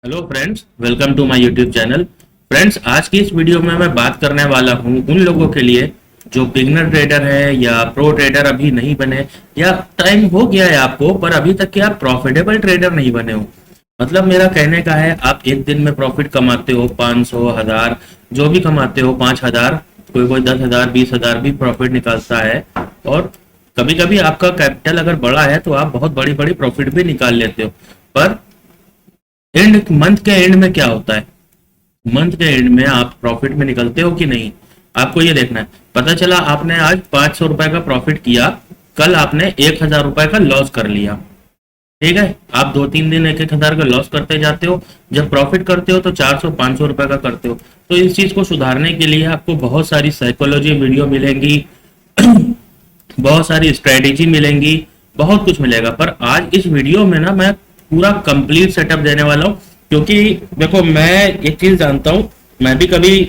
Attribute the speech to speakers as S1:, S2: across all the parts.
S1: Hello friends, welcome to my YouTube channel. Friends, आज की इस वीडियो में मैं बात करने वाला हूं उन लोगों के लिए जो बिगनर ट्रेडर है या प्रो ट्रेडर अभी नहीं बने, या टाइम हो गया है आपको पर अभी तक कि आप प्रॉफिटेबल ट्रेडर नहीं बने हो। मतलब मेरा कहने का है, आप एक दिन में प्रॉफिट कमाते हो 500 1000 जो भी कमाते हो, 5000, कोई कोई 10,000 20,000 भी प्रॉफिट निकालता है। और कभी कभी आपका कैपिटल अगर बड़ा है तो आप बहुत बड़ी बड़ी प्रॉफिट भी निकाल लेते हो। पर एंड मंथ के एंड में क्या होता है, मंथ के एंड में आप प्रॉफिट में निकलते हो कि नहीं, आपको ये देखना है। पता चला आपने आज 500 रुपए का प्रॉफिट किया, कल आपने 1,000 रुपए का लॉस कर लिया। ठीक है, आप 2-3 दिन 1,000 का लॉस करते जाते हो। जब प्रॉफिट करते हो तो 400-500 रुपए का करते हो। तो इस चीज को सुधारने के लिए आपको बहुत सारी साइकोलॉजी वीडियो मिलेंगी, बहुत सारी स्ट्रेटेजी मिलेंगी, बहुत कुछ मिलेगा। पर आज इस वीडियो में ना मैं पूरा कंप्लीट सेटअप देने वाला हूँ, क्योंकि देखो मैं एक चीज जानता हूँ, मैं भी कभी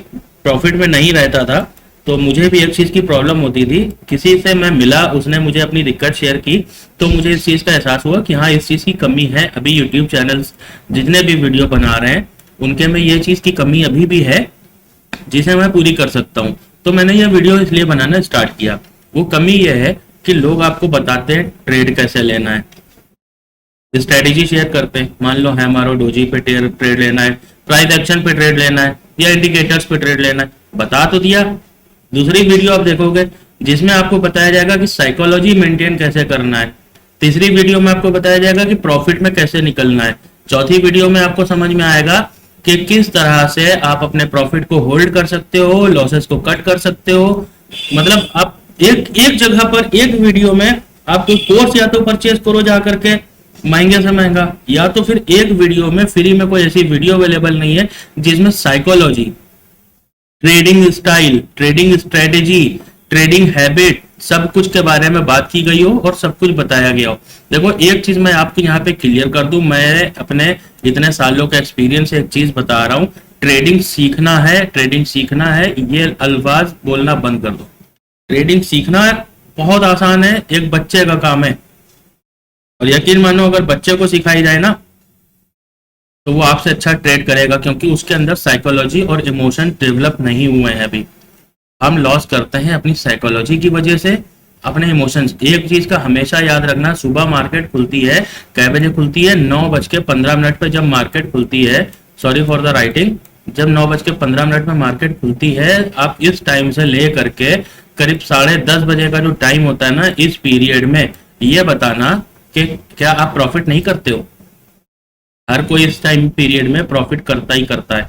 S1: प्रॉफिट में नहीं रहता था, तो मुझे भी एक चीज की प्रॉब्लम होती थी। किसी से मैं मिला, उसने मुझे अपनी दिक्कत शेयर की, तो मुझे इस चीज का एहसास हुआ कि हाँ, इस चीज की कमी है। अभी यूट्यूब चैनल्स जितने भी वीडियो बना रहे हैं उनके में ये चीज की कमी अभी भी है, जिसे मैं पूरी कर सकता हूँ। तो मैंने ये वीडियो इसलिए बनाना स्टार्ट किया। वो कमी ये है कि लोग आपको बताते हैं ट्रेड कैसे लेना है, स्ट्रेटेजी शेयर करते हैं। मान लो है हमारा डोजी पे ट्रेड लेना है, प्राइस एक्शन पे ट्रेड लेना है, या इंडिकेटर्स पे ट्रेड लेना है, बता तो दिया। दूसरी वीडियो आप देखोगे जिसमें आपको बताया जाएगा कि साइकोलॉजी मेंटेन कैसे करना है। तीसरी वीडियो में आपको बताया जाएगा कि प्रॉफिट में कैसे निकलना है। चौथी वीडियो में आपको समझ में आएगा कि किस तरह से आप अपने प्रॉफिट को होल्ड कर सकते हो, लॉसेस को कट कर सकते हो। मतलब आप एक एक जगह पर एक वीडियो में आप कोई कोर्स या तो परचेज करो जा करके महंगे से महंगा, या तो फिर एक वीडियो में फ्री में कोई ऐसी वीडियो अवेलेबल नहीं है जिसमें psychology, trading style, trading strategy, trading habit, सब कुछ के बारे में बात की गई हो और सब कुछ बताया गया हो। देखो एक चीज मैं आपको यहाँ पे क्लियर कर दूं, मैं अपने इतने सालों का एक्सपीरियंस से एक चीज बता रहा हूँ, ट्रेडिंग सीखना है, ट्रेडिंग सीखना है, ये अल्फाज बोलना बंद कर दो। ट्रेडिंग सीखना बहुत आसान है, एक बच्चे का काम है। और यकीन मानो अगर बच्चे को सिखाई जाए ना तो वो आपसे अच्छा ट्रेड करेगा, क्योंकि उसके अंदर साइकोलॉजी और इमोशन डेवलप नहीं हुए हैं अभी। हम लॉस करते हैं अपनी साइकोलॉजी की वजह से, अपने इमोशंस। एक चीज का हमेशा याद रखना, सुबह मार्केट खुलती है, कै बजे खुलती है? 9:15 पे जब मार्केट खुलती है, सॉरी फॉर द राइटिंग, जब 9:15 में मार्केट खुलती है, आप इस टाइम से ले करके करीब 10:30 बजे का जो टाइम होता है ना, इस पीरियड में ये बताना कि क्या आप प्रॉफिट नहीं करते हो। हर कोई इस टाइम पीरियड में प्रॉफिट करता ही करता है।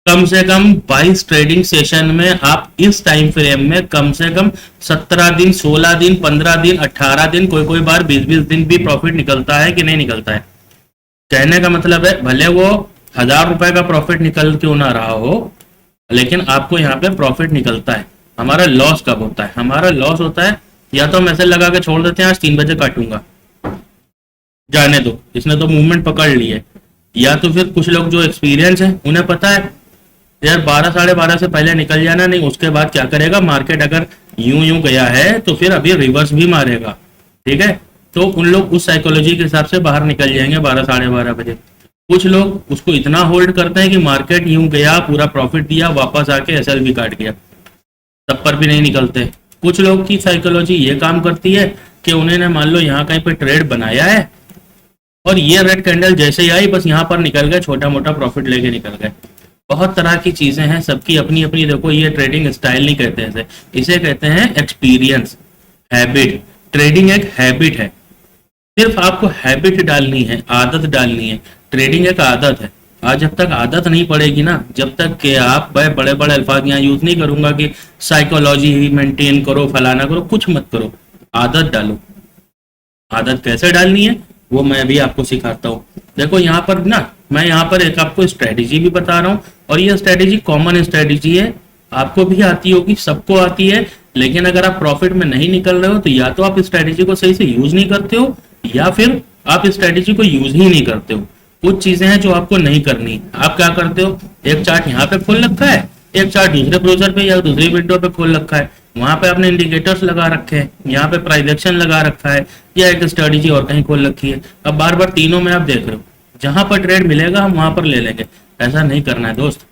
S1: कम से कम 22 ट्रेडिंग सेशन में आप इस टाइम फ्रेम में कम से कम 17 दिन, 16 दिन, 15 दिन, 18 दिन, कोई कोई बार 20-20 दिन भी प्रॉफिट निकलता है कि नहीं निकलता है। कहने का मतलब है, भले वो 1,000 रुपए का प्रॉफिट निकल क्यों ना रहा हो, लेकिन आपको यहाँ पे प्रॉफिट निकलता है। हमारा लॉस कब होता है? हमारा लॉस होता है या तो मैसेज लगा के छोड़ देते हैं आज 3 बजे काटूंगा, जाने दो, इसने तो मूवमेंट पकड़ ली है। या तो फिर कुछ लोग जो एक्सपीरियंस है उन्हें पता है यार 12 12:30 से पहले निकल जाना, नहीं उसके बाद क्या करेगा, मार्केट अगर यूं यूं गया है तो फिर अभी रिवर्स भी मारेगा। ठीक है, तो उन लोग उस साइकोलॉजी के हिसाब से बाहर निकल जाएंगे 12 12:30 बजे। कुछ लोग उसको इतना होल्ड करते हैं कि मार्केट यूं गया, पूरा प्रॉफिट दिया, वापस आके एसएल भी काट गया, तब पर भी नहीं निकलते। कुछ लोग की साइकोलॉजी ये काम करती है कि उन्होंने मान लो यहाँ कहीं पे ट्रेड बनाया है और ये रेड कैंडल जैसे ही आई बस यहाँ पर निकल गए, छोटा मोटा प्रॉफिट लेके निकल गए। बहुत तरह की चीजें हैं, सबकी अपनी अपनी। देखो ये ट्रेडिंग स्टाइल नहीं कहते हैं इसे कहते हैं एक्सपीरियंस, हैबिट। ट्रेडिंग एक हैबिट है, सिर्फ आपको हैबिट डालनी है, आदत डालनी है। ट्रेडिंग एक आदत है। आज जब तक आदत नहीं पड़ेगी ना, जब तक कि आप बड़े बड़े अल्फाज यहाँ यूज नहीं करूंगा कि साइकोलॉजी ही मेंटेन करो, फलाना करो, कुछ मत करो, आदत डालो। आदत कैसे डालनी है वो मैं भी आपको सिखाता हूँ। देखो यहाँ पर ना, मैं यहाँ पर एक आपको स्ट्रेटेजी भी बता रहा हूँ, और ये स्ट्रेटेजी कॉमन स्ट्रेटेजी है, आपको भी आती होगी, सबको आती है। लेकिन अगर आप प्रॉफिट में नहीं निकल रहे हो तो या तो आप स्ट्रेटेजी को सही से यूज नहीं करते हो, या फिर आप स्ट्रेटेजी को यूज ही नहीं करते हो। कुछ चीजें हैं जो आपको नहीं करनी। आप क्या करते हो, एक चार्ट यहाँ पे खोल रखा है, एक चार्ट दूसरे ब्राउजर पे या दूसरी विंडो पे खोल रखा है, वहां पे आपने इंडिकेटर्स लगा रखे हैं, यहाँ पे प्राइस एक्शन लगा रखा है, या एक स्ट्रेटेजी और कहीं खोल रखी है। अब बार बार तीनों में आप देख रहे हो, जहां पर ट्रेड मिलेगा हम वहां पर ले लेंगे। ऐसा नहीं करना है दोस्त,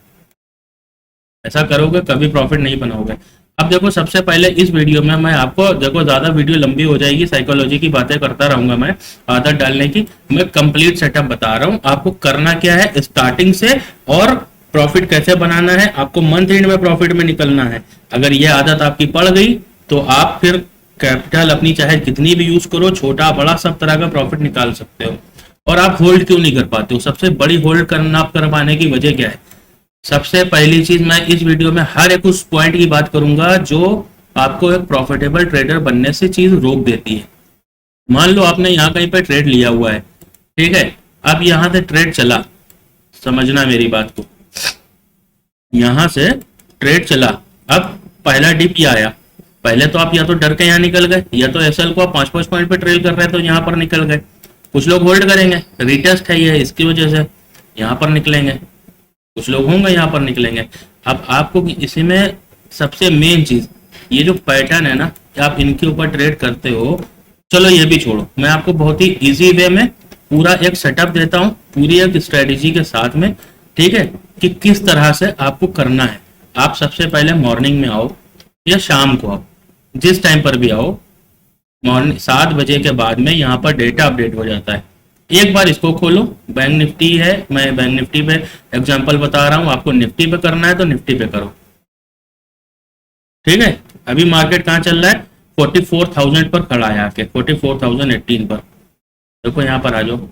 S1: ऐसा करोगे कभी प्रॉफिट नहीं बनाओगे। अब देखो सबसे पहले इस वीडियो में मैं आपको, देखो ज़्यादा वीडियो लंबी हो जाएगी, साइकोलॉजी की बातें करता रहूंगा मैं, आदत डालने की। मैं कंप्लीट सेटअप बता रहा हूँ आपको करना क्या है स्टार्टिंग से, और प्रॉफिट कैसे बनाना है, आपको मंथ एंड में प्रॉफिट में निकलना है। अगर ये आदत आपकी पड़ गई तो आप फिर कैपिटल अपनी चाहे कितनी भी यूज करो, छोटा बड़ा सब तरह का प्रॉफिट निकाल सकते हो। और आप होल्ड क्यों नहीं कर पाते हो? सबसे बड़ी होल्ड करना आप कर पाने की वजह क्या है? सबसे पहली चीज, मैं इस वीडियो में हर एक उस पॉइंट की बात करूंगा जो आपको एक प्रॉफिटेबल ट्रेडर बनने से चीज रोक देती है। मान लो आपने यहाँ कहीं पे ट्रेड लिया हुआ है, ठीक है, अब यहां से ट्रेड चला, समझना मेरी बात को, यहां से ट्रेड चला, अब पहला डिप ये आया, पहले तो आप या तो डर के यहाँ निकल गए, या तो एसएल को आप 5-5 पॉइंट पे ट्रेड कर रहे हैं तो यहाँ पर निकल गए। कुछ लोग होल्ड करेंगे, रिटेस्ट है ये, इसकी वजह से यहाँ पर निकलेंगे, कुछ लोग होंगे यहाँ पर निकलेंगे। अब आपको इसी में सबसे मेन चीज, ये जो पैटर्न है ना कि आप इनके ऊपर ट्रेड करते हो, चलो ये भी छोड़ो, मैं आपको बहुत ही इजी वे में पूरा एक सेटअप देता हूँ, पूरी एक स्ट्रेटेजी के साथ में, ठीक है, कि किस तरह से आपको करना है। आप सबसे पहले मॉर्निंग में आओ या शाम को आओ, जिस टाइम पर भी आओ, मॉर्निंग 7 बजे के बाद में यहाँ पर डेटा अपडेट हो जाता है। एक बार इसको खोलो, बैंक निफ्टी है, मैं बैंक निफ्टी पे एग्जांपल बता रहा हूँ, आपको निफ्टी पे करना है तो निफ्टी पे करो, ठीक है। अभी मार्केट कहाँ चल रहा है? 44,000 पर खड़ा है आके, 44,018 पर, देखो यहाँ पर आ जाओ,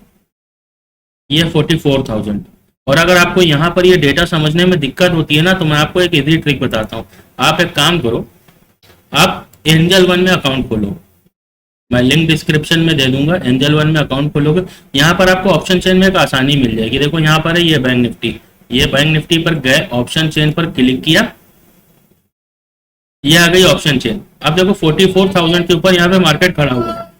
S1: ये 44,000। और अगर आपको यहाँ पर ये डेटा समझने में दिक्कत होती है ना, तो मैं आपको एक इजी ट्रिक बताता हूँ। आप एक काम करो, आप एंजल वन में अकाउंट खोलो, मैं लिंक डिस्क्रिप्शन में दे दूंगा, एंजल वन में अकाउंट खोलोगे, यहाँ पर आपको ऑप्शन चेन में एक आसानी मिल जाएगी। देखो यहाँ पर है ये बैंक निफ्टी, ये बैंक निफ्टी पर गए, ऑप्शन चेन पर क्लिक किया, ये आ गई ऑप्शन चेन। अब देखो 44,000 के ऊपर यहाँ पे मार्केट खड़ा हुआ है,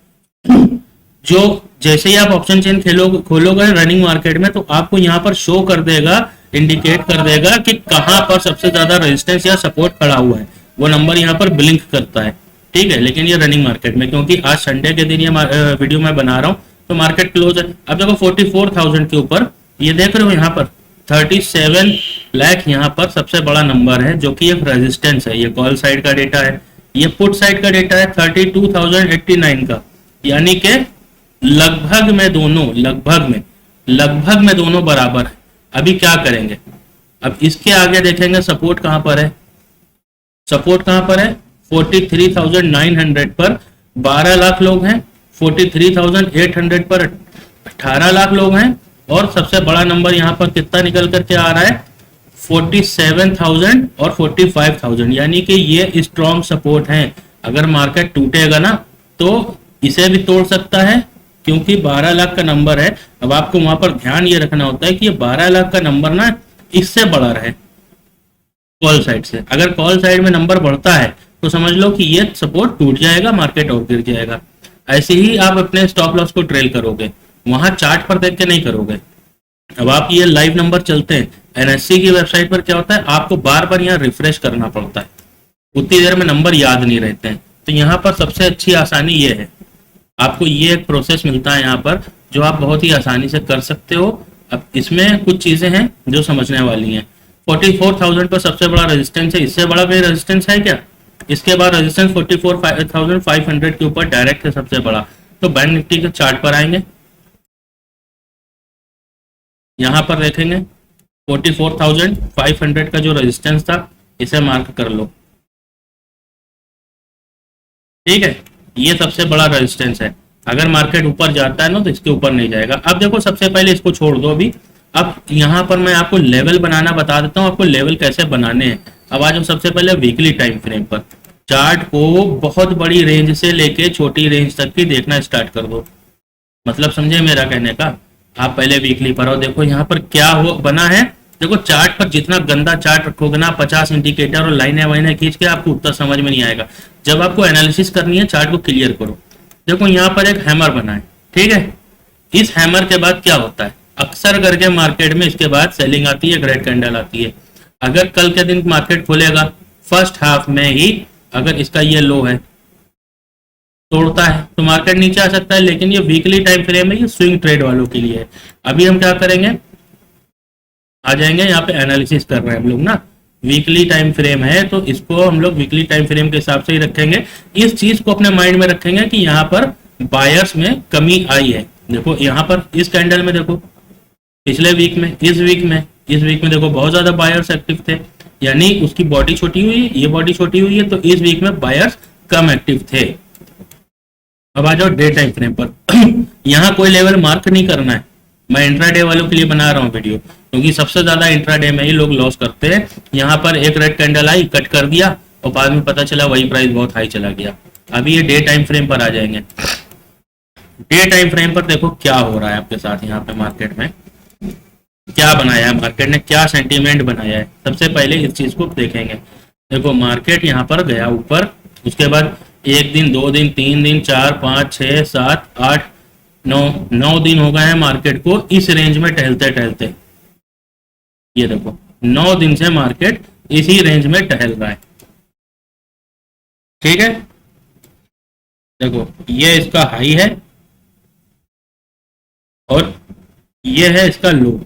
S1: जो जैसे ही आप ऑप्शन चेन खोलोगे रनिंग मार्केट में, तो आपको यहाँ पर शो कर देगा, इंडिकेट कर देगा कि कहाँ पर सबसे ज्यादा रेजिस्टेंस या सपोर्ट खड़ा हुआ है, वो नंबर यहाँ पर ब्लिंक करता है, ठीक है। लेकिन ये रनिंग मार्केट में, क्योंकि आज संडे के दिन ये वीडियो मैं बना रहा हूँ तो मार्केट क्लोज है। अब देखो 44,000 के ऊपर ये देख रहे हो, यहाँ पर 37 लाख यहाँ पर सबसे बड़ा नंबर है, जो कि एक रेजिस्टेंस है। ये कॉल साइड का डेटा है, ये पुट साइड का डेटा है 32,089 का, यानी कि लगभग में दोनों बराबर है। अभी क्या करेंगे? अब इसके आगे देखेंगे सपोर्ट कहां पर है, सपोर्ट कहां पर है 43,900 पर 12 लाख लोग हैं, 43,800 पर 18 लाख लोग हैं, और सबसे बड़ा नंबर यहां पर कितना निकल करके आ रहा है 47,000 और 45,000, यानी कि ये स्ट्रॉन्ग सपोर्ट है। अगर मार्केट टूटेगा ना तो इसे भी तोड़ सकता है, क्योंकि 12 लाख का नंबर है। अब आपको वहां पर ध्यान ये रखना होता है कि ये 12 लाख का नंबर ना इससे बड़ा रहे कॉल साइड से। अगर कॉल साइड में नंबर बढ़ता है तो समझ लो कि ये सपोर्ट टूट जाएगा, मार्केट और गिर जाएगा। ऐसे ही आप अपने स्टॉप लॉस को ट्रेल करोगे, वहां चार्ट पर देख के नहीं करोगे। अब आप ये लाइव नंबर चलते हैं, एनएससी की वेबसाइट पर क्या होता है, आपको बार बार यहाँ रिफ्रेश करना पड़ता है, उतनी देर में नंबर याद नहीं रहते हैं। तो यहाँ पर सबसे अच्छी आसानी ये है, आपको ये एक प्रोसेस मिलता है यहाँ पर जो आप बहुत ही आसानी से कर सकते हो। अब इसमें कुछ चीजें हैं जो समझने वाली हैं। 44,000 पर सबसे बड़ा रेजिस्टेंस है, इससे बड़ा कोई रेजिस्टेंस है क्या? इसके बाद रेजिस्टेंस 44,500 के ऊपर डायरेक्ट है सबसे बड़ा। तो बैंक निफ्टी के चार्ट पर आएंगे, यहां पर देखेंगे 44,500 का जो रेजिस्टेंस था इसे मार्क कर लो, ठीक है, ये सबसे बड़ा रेजिस्टेंस है। अगर मार्केट ऊपर जाता है ना तो इसके ऊपर नहीं जाएगा। अब देखो सबसे पहले इसको छोड़ दो अभी, अब यहाँ पर मैं आपको लेवल बनाना बता देता हूँ, आपको लेवल कैसे बनाने हैं। अब आज हम सबसे पहले वीकली टाइम फ्रेम पर चार्ट को बहुत बड़ी रेंज से लेके छोटी रेंज तक की देखना स्टार्ट कर दो, मतलब समझे मेरा कहने का। आप पहले वीकली पर आओ, देखो यहाँ पर क्या हो बना है। देखो चार्ट पर जितना गंदा चार्ट रखोगे ना, 50 इंडिकेटर और लाइनें वाइनें खींच के, आपको उतना समझ में नहीं आएगा। जब आपको एनालिसिस करनी है चार्ट को क्लियर करो। देखो यहाँ पर एक हैमर बना है, ठीक है, इस हैमर के बाद क्या होता है, अक्सर करके मार्केट में इसके बाद सेलिंग आती है, रेड कैंडल आती है। अगर कल के दिन मार्केट खुलेगा फर्स्ट हाफ में ही, अगर इसका ये लो है, तोड़ता है तो मार्केट नीचे आ सकता है, लेकिन ये वीकली टाइम फ्रेम है, ये स्विंग ट्रेड वालों के लिए है। अभी हम क्या करेंगे, आ जाएंगे यहाँ पे एनालिसिस कर रहे हैं हम लोग ना, वीकली टाइम फ्रेम है तो इसको हम लोग वीकली टाइम फ्रेम के हिसाब से ही रखेंगे। इस चीज को अपने माइंड में रखेंगे कि यहाँ पर बायर्स में कमी आई है। देखो यहाँ पर इस कैंडल में देखो, पिछले वीक में, इस वीक में देखो बहुत ज्यादा बायर्स एक्टिव थे, यानी उसकी बॉडी छोटी हुई है, ये बॉडी छोटी हुई है, तो इस वीक में बायर्स कम एक्टिव थे। अब आ जाओ डे टाइम फ्रेम पर। यहाँ कोई लेवल मार्क नहीं करना है, मैं इंट्राडे वालों के लिए बना रहा हूँ वीडियो, क्योंकि सबसे ज्यादा इंट्राडे में ही लोग लॉस करते हैं। यहाँ पर एक रेड कैंडल आई, कट कर दिया और बाद में पता चला वही प्राइस बहुत हाई चला गया। अभी ये डे टाइम फ्रेम पर आ जाएंगे। डे टाइम फ्रेम पर देखो क्या हो रहा है आपके साथ, यहाँ पे मार्केट में क्या बनाया है, मार्केट ने क्या सेंटीमेंट बनाया है। सबसे पहले इस चीज को देखेंगे। देखो मार्केट यहाँ पर गया ऊपर, उसके बाद 1 दिन, 2 दिन, 3 दिन, 4, 5, 6, 7, 8, 9 दिन हो गए हैं मार्केट को इस रेंज में टहलते टहलते। ये देखो 9 दिन से मार्केट इसी रेंज में टहल रहा है। ठीक है, देखो ये इसका हाई है और ये है इसका लो।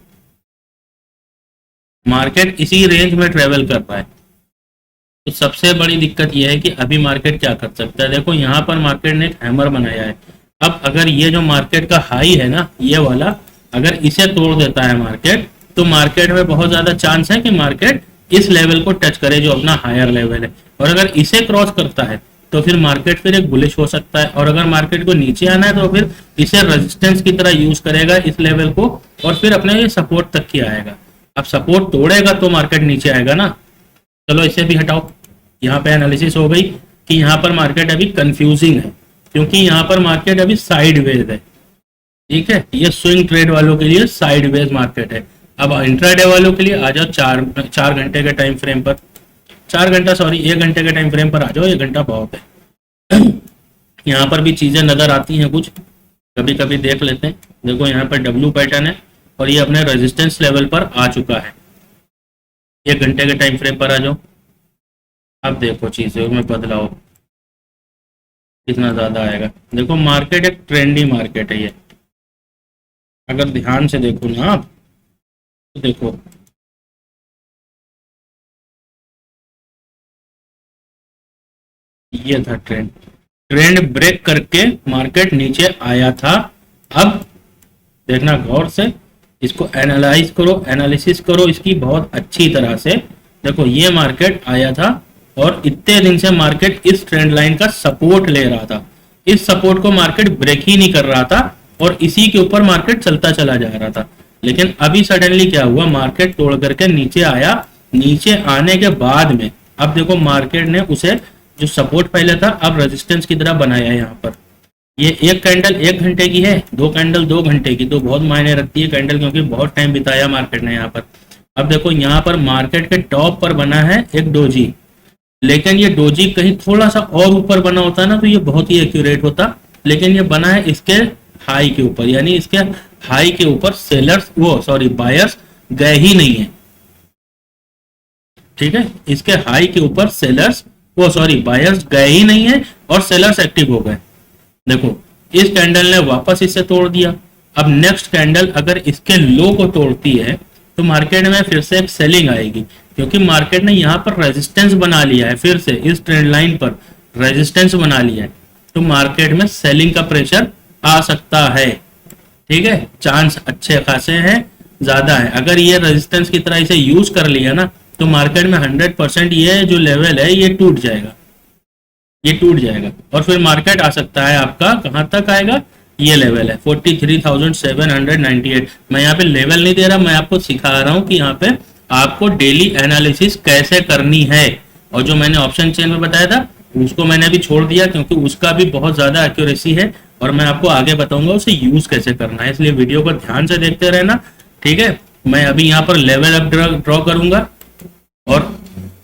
S1: मार्केट इसी रेंज में ट्रेवल कर रहा है। तो सबसे बड़ी दिक्कत यह है कि अभी मार्केट क्या कर सकता है। देखो यहाँ पर मार्केट ने एक हैमर बनाया है। अब अगर ये जो मार्केट का हाई है ना, ये वाला, अगर इसे तोड़ देता है मार्केट, तो मार्केट में बहुत ज्यादा चांस है कि मार्केट इस लेवल को टच करे जो अपना हायर लेवल है। और अगर इसे क्रॉस करता है तो फिर मार्केट फिर एक बुलिश हो सकता है। और अगर मार्केट को नीचे आना है तो फिर इसे रेजिस्टेंस की तरह यूज करेगा इस लेवल को, और फिर अपने सपोर्ट तक ही आएगा। अब सपोर्ट तोड़ेगा तो मार्केट नीचे आएगा ना। चलो इसे भी हटाओ। यहाँ पे एनालिसिस हो गई कि यहाँ पर मार्केट अभी कंफ्यूजिंग है, क्योंकि यहाँ पर मार्केट अभी साइडवेज है। ठीक है, ये स्विंग ट्रेड वालों के लिए साइडवेज मार्केट है। अब इंट्राडे वालों के लिए आ जाओ 4 घंटे के टाइम फ्रेम पर, 1 घंटे के टाइम फ्रेम पर आ जाओ। 1 घंटा बहुत है। यहाँ पर भी चीजें नजर आती हैं कुछ, कभी कभी देख लेते हैं। देखो यहाँ पर डब्ल्यू पैटर्न है और ये अपने रेजिस्टेंस लेवल पर आ चुका है। 1 घंटे के टाइम फ्रेम पर आ जाओ। अब देखो चीजों में बदलाव कितना ज्यादा आएगा। देखो मार्केट एक ट्रेंडी मार्केट है ये, अगर ध्यान से देखो ना आप, तो देखो ये था ट्रेंड ब्रेक करके मार्केट नीचे आया था। अब देखना गौर से, इसको एनालाइज करो, एनालिसिस करो इसकी बहुत अच्छी तरह से। देखो ये मार्केट आया था और इतने दिन से मार्केट इस ट्रेंड लाइन का सपोर्ट ले रहा था। इस सपोर्ट को मार्केट ब्रेक ही नहीं कर रहा था और इसी के ऊपर मार्केट चलता चला जा रहा था। लेकिन अभी सडनली क्या हुआ, मार्केट तोड़ करके नीचे आया। नीचे आने के बाद में अब देखो मार्केट ने उसे जो सपोर्ट पहले था अब रेजिस्टेंस की तरह बनाया है। यहाँ पर ये एक कैंडल 1 घंटे की है, 2 कैंडल 2 घंटे की, तो बहुत मायने रखती है कैंडल, क्योंकि बहुत टाइम बिताया मार्केट ने यहाँ पर। अब देखो यहाँ पर मार्केट के टॉप पर बना है एक डोजी, लेकिन ये डोजी कहीं थोड़ा सा और ऊपर बना होता ना तो ये बहुत ही एक्यूरेट होता। लेकिन ये बना है इसके हाई के ऊपर, यानी इसके हाई के ऊपर सेलर्स बायर्स गए ही नहीं है। ठीक है, इसके हाई के ऊपर बायर्स गए ही नहीं है और सेलर्स एक्टिव हो गए। देखो इस कैंडल ने वापस इसे तोड़ दिया। अब नेक्स्ट कैंडल अगर इसके लो को तोड़ती है तो मार्केट में फिर से एक सेलिंग आएगी, क्योंकि मार्केट ने यहाँ पर रेजिस्टेंस बना लिया है। फिर से इस ट्रेंड लाइन पर रेजिस्टेंस बना लिया है, तो मार्केट में सेलिंग का प्रेशर आ सकता है। ठीक है, चांस अच्छे खासे हैं, ज्यादा है। अगर ये रेजिस्टेंस की तरह इसे यूज कर लिया ना तो मार्केट में 100% ये जो लेवल है ये टूट जाएगा, और फिर मार्केट आ सकता है आपका कहां तक आएगा, ये लेवल है 43,798। मैं यहाँ पे लेवल नहीं दे रहा, मैं आपको सिखा रहा हूँ कि यहाँ पे आपको डेली एनालिसिस कैसे करनी है। और जो मैंने ऑप्शन चेन में बताया था उसको मैंने अभी छोड़ दिया, क्योंकि उसका भी बहुत ज्यादा एक्यूरेसी है और मैं आपको आगे बताऊंगा उसे यूज कैसे करना है। इसलिए वीडियो को ध्यान से देखते रहना। ठीक है, मैं अभी यहाँ पर लेवल अप ड्रॉ करूंगा और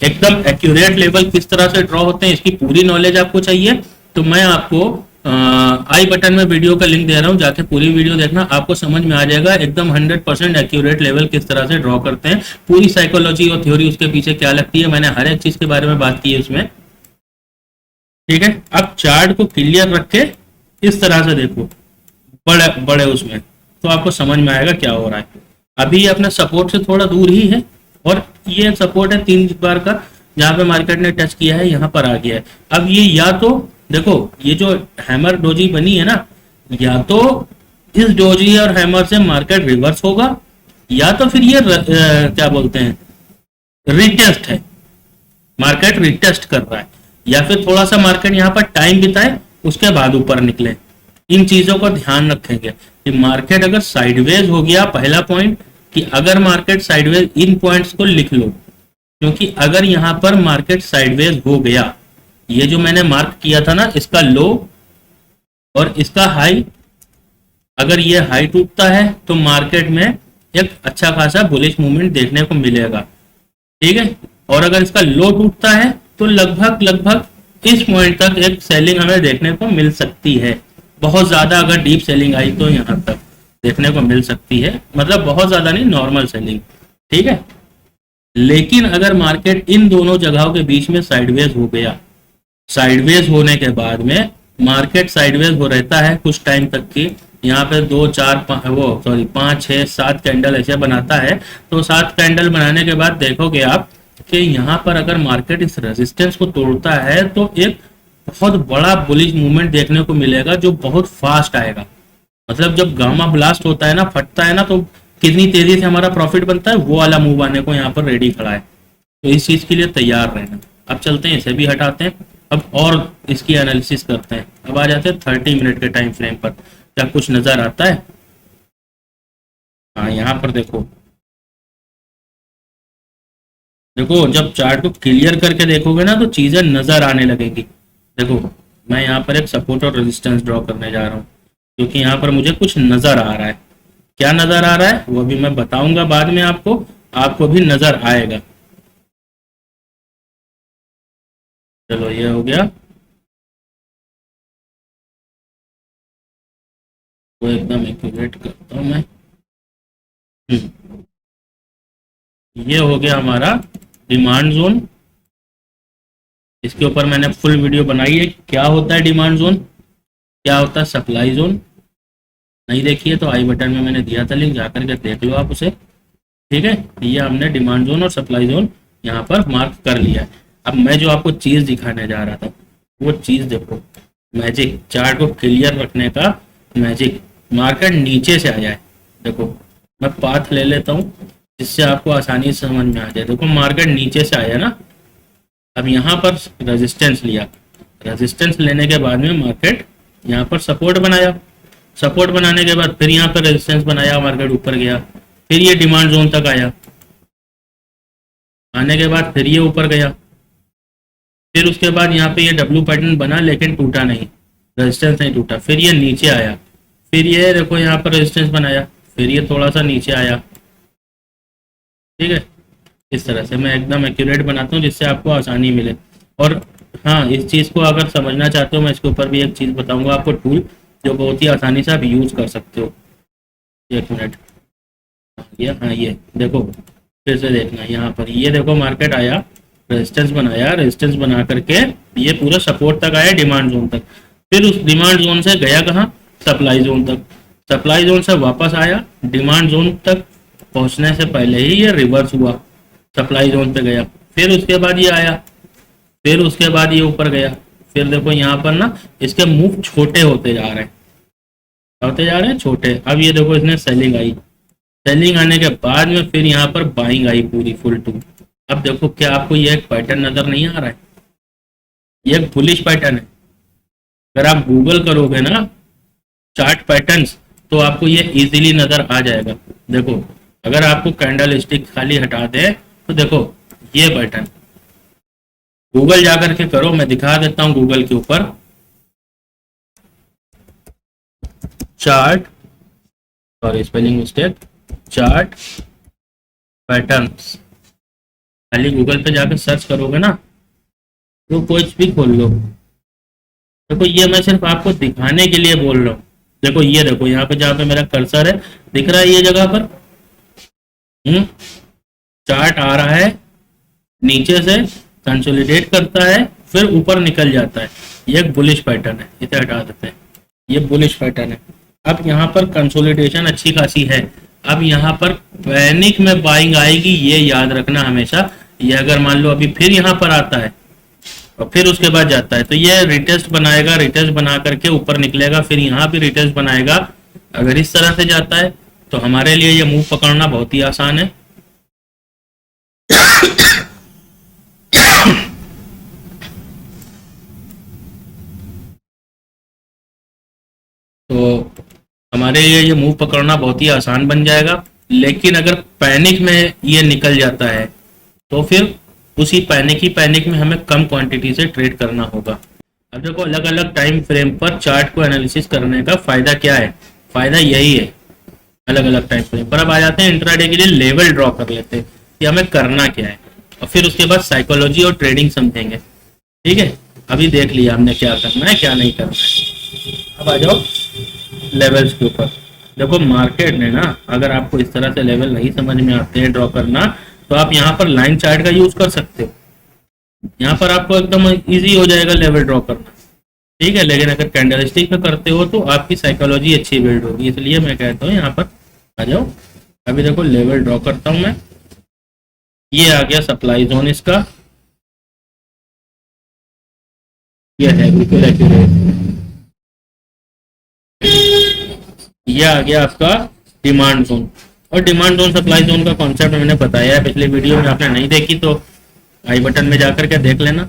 S1: एकदम एक्यूरेट लेवल किस तरह से ड्रॉ होते हैं इसकी पूरी नॉलेज आपको चाहिए तो मैं आपको आई बटन में वीडियो का लिंक दे रहा हूं, जाके पूरी वीडियो देखना, आपको समझ में आ जाएगा एकदम 100% एक्यूरेट लेवल किस तरह से ड्रॉ करते हैं। पूरी साइकोलॉजी और थ्योरी उसके पीछे क्या लगती है, मैंने हर एक चीज के बारे में बात की है उसमें। ठीक है, अब चार्ट को क्लियर रख के इस तरह से देखो, बड़े बड़े उसमें, तो आपको समझ में आएगा क्या हो रहा है। अभी ये अपने सपोर्ट से थोड़ा दूर ही है, और ये सपोर्ट है 3 बार का, जहां पे मार्केट ने टच किया है यहाँ पर आ गया है। अब ये या तो देखो, ये जो हैमर डोजी बनी है ना, या तो इस डोजी और हैमर से मार्केट रिवर्स होगा, या तो फिर ये क्या बोलते हैं, रिटेस्ट है, मार्केट रिटेस्ट कर रहा है, या फिर थोड़ा सा मार्केट यहाँ पर टाइम बिताए उसके बाद ऊपर निकले। इन चीजों को ध्यान रखेंगे कि मार्केट अगर साइडवेज हो गया, पहला पॉइंट कि अगर मार्केट साइडवेज, इन पॉइंट्स को लिख लो, क्योंकि अगर यहां पर मार्केट साइडवेज हो गया, ये जो मैंने मार्क किया था ना, इसका लो और इसका हाई, अगर ये हाई टूटता है तो मार्केट में एक अच्छा खासा बुलिश मूवमेंट देखने को मिलेगा। ठीक है, और अगर इसका लो टूटता है तो लगभग लगभग इस पॉइंट तक एक सेलिंग हमें देखने को मिल सकती है। बहुत ज्यादा अगर डीप सेलिंग आई तो यहां तक देखने को मिल सकती है, मतलब बहुत ज्यादा नहीं, नॉर्मल सेलिंग। ठीक है, लेकिन अगर मार्केट इन दोनों जगहों के बीच में साइडवेज हो गया, साइडवेज होने के बाद में मार्केट साइडवेज हो रहता है कुछ टाइम तक की, यहाँ पे 2 4 5 6 7 कैंडल ऐसे बनाता है, तो 7 कैंडल बनाने के बाद देखोगे आप कि यहाँ पर अगर मार्केट इस रेजिस्टेंस को तोड़ता है तो एक बहुत बड़ा बुलिश मूवमेंट देखने को मिलेगा, जो बहुत फास्ट आएगा। मतलब जब गामा ब्लास्ट होता है ना, फटता है ना, तो कितनी तेजी से हमारा प्रॉफिट बनता है, वो वाला मूव आने को यहाँ पर रेडी खड़ा है। तो इस चीज के लिए तैयार रहना। अब चलते हैं, इसे भी हटाते हैं, अब और इसकी एनालिसिस करते हैं। अब आ जाते हैं 30 मिनट के टाइम फ्रेम पर, क्या कुछ नजर आता है? हाँ, यहाँ पर देखो, देखो जब चार्ट को क्लियर करके देखोगे ना तो चीजें नजर आने लगेगी। देखो, मैं यहाँ पर एक सपोर्ट और रेजिस्टेंस ड्रॉ करने जा रहा हूँ, क्योंकि यहाँ पर मुझे कुछ नजर आ रहा है। क्या नजर आ रहा है वो भी मैं बताऊंगा बाद में आपको, आपको भी नजर आएगा। चलो, ये हो गया, वो एकदम एक्यूरेट करता हूं मैं। ये हो गया हमारा डिमांड जोन। इसके ऊपर मैंने फुल वीडियो बनाई है, क्या होता है डिमांड जोन, क्या होता है सप्लाई जोन। नहीं देखी है तो आई बटन में मैंने दिया था लिंक, जाकर के देख लो आप उसे। ठीक है, ये हमने डिमांड जोन और सप्लाई जोन यहाँ पर मार्क कर लिया है। अब मैं जो आपको चीज दिखाने जा रहा था, वो चीज देखो, मैजिक, चार्ट को क्लियर रखने का मैजिक। मार्केट नीचे से आ जाए, देखो मैं पाथ ले लेता हूँ जिससे आपको आसानी से समझ में आ जाए। देखो मार्केट नीचे से आया ना, अब यहाँ पर रेजिस्टेंस लिया, रेजिस्टेंस लेने के बाद में मार्केट यहाँ पर सपोर्ट बनाया, सपोर्ट बनाने के बाद फिर यहाँ पर रेजिस्टेंस बनाया, मार्केट ऊपर गया, फिर ये डिमांड जोन तक आया, आने के बाद फिर ये ऊपर गया, फिर उसके बाद यहाँ पे ये डब्ल्यू पैटर्न बना लेकिन टूटा नहीं, रेजिस्टेंस नहीं टूटा, फिर ये नीचे आया, फिर ये देखो यहाँ पर रेजिस्टेंस बनाया, फिर ये थोड़ा सा नीचे आया। ठीक है, इस तरह से मैं एकदम एक्यूरेट बनाता हूँ जिससे आपको आसानी मिले। और हाँ, इस चीज़ को अगर समझना चाहते हो, मैं इसके ऊपर भी एक चीज़ बताऊंगा आपको, टूल जो बहुत ही आसानी से आप यूज कर सकते हो। एक मिनट, ये देखो, फिर से देखना, यहाँ पर ये देखो मार्केट आया, रेजिस्टेंस बनाया, रेजिस्टेंस बना करके ये पूरा सपोर्ट तक आया, डिमांड जोन तक, फिर उस डिमांड जोन से गया कहाँ, सप्लाई जोन तक, सप्लाई जोन से वापस आया, डिमांड जोन तक पहुंचने से पहले ही ये रिवर्स हुआ, सप्लाई जोन पे गया, फिर उसके बाद ये आया, फिर उसके बाद ये ऊपर गया, फिर देखो यहाँ पर ना इसके मूव छोटे होते जा रहे हैं, छोटे। अब ये देखो इसने सेलिंग आई, सेलिंग आने के बाद में फिर यहाँ पर बाइंग आई पूरी फुल टू। अब देखो, क्या आपको ये एक पैटर्न नजर नहीं आ रहा है? ये एक बुलिश पैटर्न है। अगर आप गूगल करोगे ना चार्ट पैटर्न्स, तो आपको ये इजीली नजर आ जाएगा। देखो, अगर आपको कैंडल स्टिक खाली हटा दे तो देखो ये पैटर्न, गूगल जाकर के करो, मैं दिखा देता हूं गूगल के ऊपर, chart, sorry spelling mistake, chart patterns, खाली गूगल पे जाकर सर्च करोगे ना तो कुछ भी खोल लो। देखो, ये मैं सिर्फ आपको दिखाने के लिए बोल रहा हूँ। देखो, ये देखो यहाँ पे जहाँ पे मेरा कर्सर है, दिख रहा है ये जगह पर, चार्ट आ रहा है नीचे से, कंसोलिडेट करता है, फिर ऊपर निकल जाता है। ये एक बुलिश पैटर्न है, इसे हटा देते हैं। ये बुलिश पैटर्न है। अब यहाँ पर कंसोलिडेशन अच्छी खासी है। अब यहाँ पर पैनिक में बाइंग आएगी, ये याद रखना हमेशा। ये अगर मान लो अभी फिर यहाँ पर आता है और फिर उसके बाद जाता है, तो ये रिटेस्ट बनाएगा, रिटेस्ट बना करके ऊपर निकलेगा, फिर यहाँ भी रिटेस्ट बनाएगा। अगर इस तरह से जाता है तो हमारे लिए ये मूव पकड़ना बहुत ही आसान है। तो हमारे लिए ये मूव पकड़ना बहुत ही आसान बन जाएगा। लेकिन अगर पैनिक में ये निकल जाता है तो फिर उसी पैनिक में हमें कम क्वांटिटी से ट्रेड करना होगा। अब देखो अलग अलग टाइम फ्रेम पर चार्ट को एनालिसिस करने का फायदा क्या है? फायदा यही है अलग अलग टाइम फ्रेम पर। अब आ जाते हैं इंट्राडे के लिए लेवल ड्रॉ कर लेते हैं कि हमें करना क्या है, और फिर उसके बाद साइकोलॉजी और ट्रेडिंग समझेंगे। ठीक है, अभी देख लिया हमने क्या करना है क्या नहीं करना है। अब आ जाओ लेवल्स के ऊपर। देखो मार्केट ने ना, अगर आपको इस तरह से लेवल नहीं समझ में आते हैं ड्रॉ करना, तो आप यहाँ पर लाइन चार्ट का यूज कर सकते हो। यहाँ पर आपको एकदम इजी हो जाएगा लेवल ड्रॉ करना। ठीक है, लेकिन अगर कैंडलस्टिक में करते हो तो आपकी साइकोलॉजी अच्छी बिल्ड होगी, इसलिए मैं कहता हूँ यहाँ पर आ जाओ। अभी देखो लेवल ड्रॉ करता हूँ मैं। ये आ गया सप्लाई जोन इसका, ये है बिल्कुल एक्यूरेट। ये आ गया आपका डिमांड जोन। और डिमांड जोन सप्लाई जोन का कॉन्सेप्ट मैंने बताया है पिछले वीडियो में, आपने नहीं देखी तो आई बटन में जाकर के देख लेना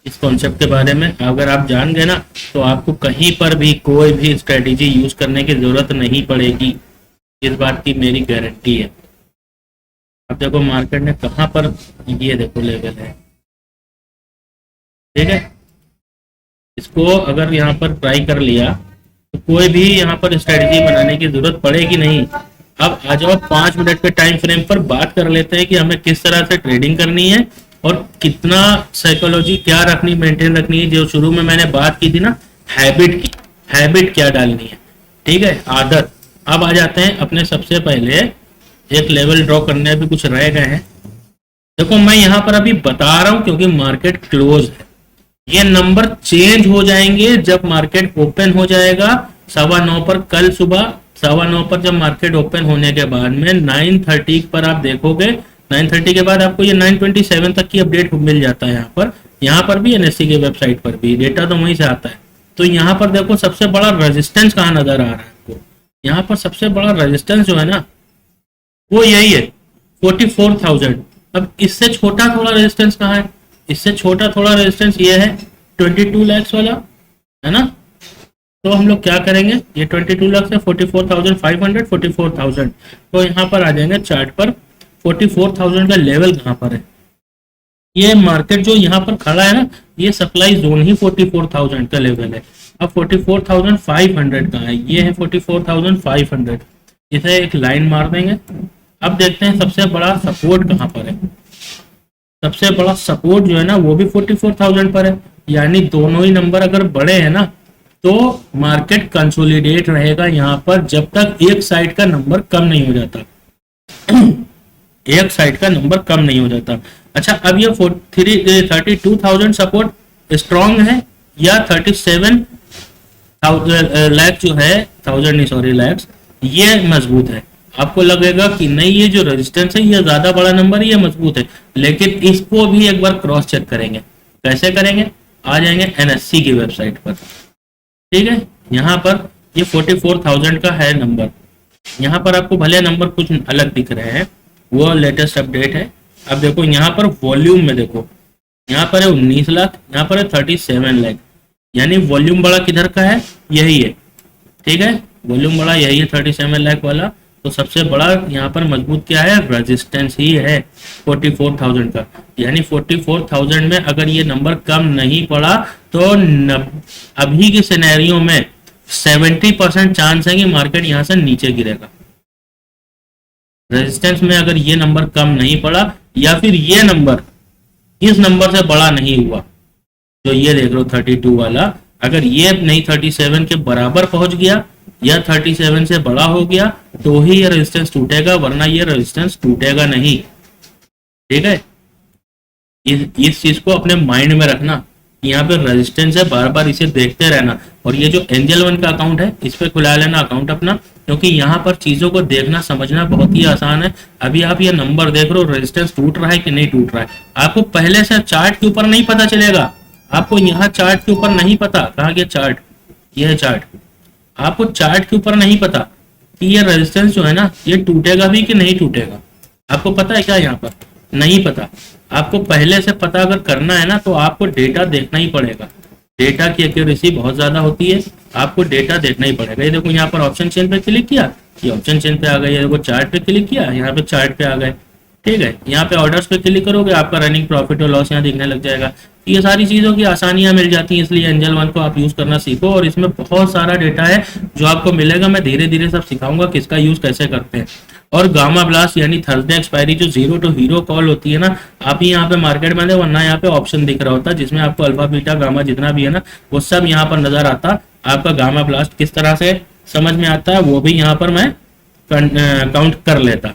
S1: इस कॉन्सेप्ट के बारे में। अगर आप जान गए ना तो आपको कहीं पर भी कोई भी स्ट्रेटेजी यूज करने की जरूरत नहीं पड़ेगी, इस बात की मेरी गारंटी है। अब देखो मार्केट ने कहाँ पर, ये देखो लेवल है। ठीक है, इसको अगर यहाँ पर ट्राई कर लिया तो कोई भी यहाँ पर स्ट्रेटेजी बनाने की जरूरत पड़ेगी नहीं। अब आ जाओ 5 मिनट के टाइम फ्रेम पर बात कर लेते हैं कि हमें किस तरह से ट्रेडिंग करनी है और कितना साइकोलॉजी क्या रखनी, मेंटेन रखनी है। जो शुरू में मैंने बात की थी ना हैबिट की, हैबिट क्या डालनी है। ठीक है, आदत। अब आ जाते हैं अपने सबसे पहले एक लेवल ड्रॉ करने भी कुछ रह गए हैं। देखो मैं यहाँ पर अभी बता रहा हूँ क्योंकि मार्केट क्लोज है। ये नंबर चेंज हो जाएंगे जब मार्केट ओपन हो जाएगा 9:15 पर। कल सुबह 9:15 पर जब मार्केट ओपन होने के बाद में 9:30 पर आप देखोगे, 9:30 के बाद आपको ये 9:27 तक की अपडेट मिल जाता है। यहाँ पर भी एनएससी के वेबसाइट पर भी डेटा तो वहीं से आता है। तो यहाँ पर देखो सबसे बड़ा रेजिस्टेंस कहाँ नजर आ रहा है आपको? यहाँ पर सबसे बड़ा रेजिस्टेंस जो है ना वो यही है 44,000। अब इससे छोटा थोड़ा रेजिस्टेंस कहाँ है? इससे छोटा थोड़ा रेजिस्टेंस ये है 22 लाख वाला, है ना। तो हम लोग क्या करेंगे, ये 22 लाख से 44,500, 44,000, तो यहाँ पर आ जाएंगे चार्ट पर। 44,000 का लेवल कहाँ पर है? ये मार्केट जो यहाँ पर खड़ा है ना, ये सप्लाई जोन ही 44,000 का लेवल है। अब 44,500 का है, ये है 44,500। इसे एक लाइन मार देंगे। अब देखते हैं सबसे बड़ा सपोर्ट कहाँ पर है। सबसे बड़ा सपोर्ट जो है ना वो भी 44,000 पर है। यानी दोनों ही नंबर अगर बड़े हैं ना तो मार्केट कंसोलिडेट रहेगा यहाँ पर जब तक एक साइड का नंबर कम नहीं हो जाता। एक साइड का नंबर कम नहीं हो जाता। अच्छा, अब ये 32,000 सपोर्ट स्ट्रॉन्ग है या 37 लाख जो है, थाउजेंड नहीं सॉरी लैक्स, ये मजबूत है। आपको लगेगा कि नहीं ये जो रेजिस्टेंस है ये ज्यादा बड़ा नंबर है, ये मजबूत है, लेकिन इसको भी एक बार क्रॉस चेक करेंगे। कैसे करेंगे? आ जाएंगे एनएससी की वेबसाइट पर। ठीक है, यहाँ पर ये 44,000 का है नंबर। यहाँ पर आपको भले नंबर कुछ अलग दिख रहे हैं, वो लेटेस्ट अपडेट है। अब देखो यहाँ पर वॉल्यूम में देखो, यहाँ पर है 19 लाख, यहाँ पर है 37 लाख। यानी वॉल्यूम बड़ा किधर का है? यही है। ठीक है, वॉल्यूम बड़ा यही है 37 लाख वाला। तो सबसे बड़ा यहाँ पर मजबूत क्या है? रेजिस्टेंस ही है 44,000 का। यानी 44,000 में अगर ये नंबर कम नहीं पड़ा तो अभी के सिनेरियो में 70% चांस है कि मार्केट यहाँ से नीचे गिरेगा। रेजिस्टेंस में अगर ये नंबर कम नहीं पड़ा या फिर ये नंबर इस नंबर से बड़ा नहीं हुआ, जो ये देख लो 32 वाला, अगर ये नहीं 37 के बराबर पहुंच गया या 37 से बड़ा हो गया तो ही ये रेजिस्टेंस टूटेगा, वरना ये रेजिस्टेंस टूटेगा नहीं। ठीक है, इस चीज को अपने माइंड में रखना। यहाँ पे रेजिस्टेंस है, बार बार इसे देखते रहना। और ये जो एंजल वन का अकाउंट है इस पे खुला लेना अकाउंट अपना, क्योंकि यहाँ पर चीजों को देखना समझना बहुत ही आसान है। अभी आप ये नंबर देख रहे हो, रेजिस्टेंस टूट रहा है कि नहीं टूट रहा है, आपको पहले से चार्ट के ऊपर नहीं पता चलेगा। आपको यहाँ चार्ट के ऊपर नहीं पता, कहाँ गया चार्ट, ये है चार्ट। आपको चार्ट के ऊपर नहीं पता कि ये रेजिस्टेंस जो है ना ये टूटेगा भी कि नहीं टूटेगा। आपको पता है क्या, यहाँ पर नहीं पता। आपको पहले से पता अगर करना है ना तो आपको डेटा देखना ही पड़ेगा। डेटा की एक्यूरेसी बहुत ज्यादा होती है, आपको डेटा देखना ही पड़ेगा। ये देखो यहाँ पर ऑप्शन चेन पे क्लिक किया, ये ऑप्शन चेन पे आ गए। देखो चार्ट पे क्लिक किया, यहाँ पे चार्ट पे आ गए। ठीक है, यहाँ पे ऑर्डर्स पे क्लिक करोगे, आपका रनिंग प्रॉफिट और लॉस यहाँ दिखने लग जाएगा। ये सारी चीजों की आसानियां मिल जाती हैं, इसलिए एंजल वन को आप यूज करना सीखो। और इसमें बहुत सारा डेटा है जो आपको मिलेगा, मैं धीरे धीरे सब सिखाऊंगा किसका यूज कैसे करते हैं। और गामा ब्लास्ट यानी थर्सडे एक्सपायरी जो 0 to हीरो कॉल होती है ना, आप ही यहाँ पे मार्केट में वरना यहाँ पे ऑप्शन दिख रहा होता है जिसमें आपको अल्फा बीटा गामा जितना भी है ना वो सब यहाँ पर नजर आता। आपका गामा ब्लास्ट किस तरह से समझ में आता है वो भी यहाँ पर मैं काउंट कर लेता।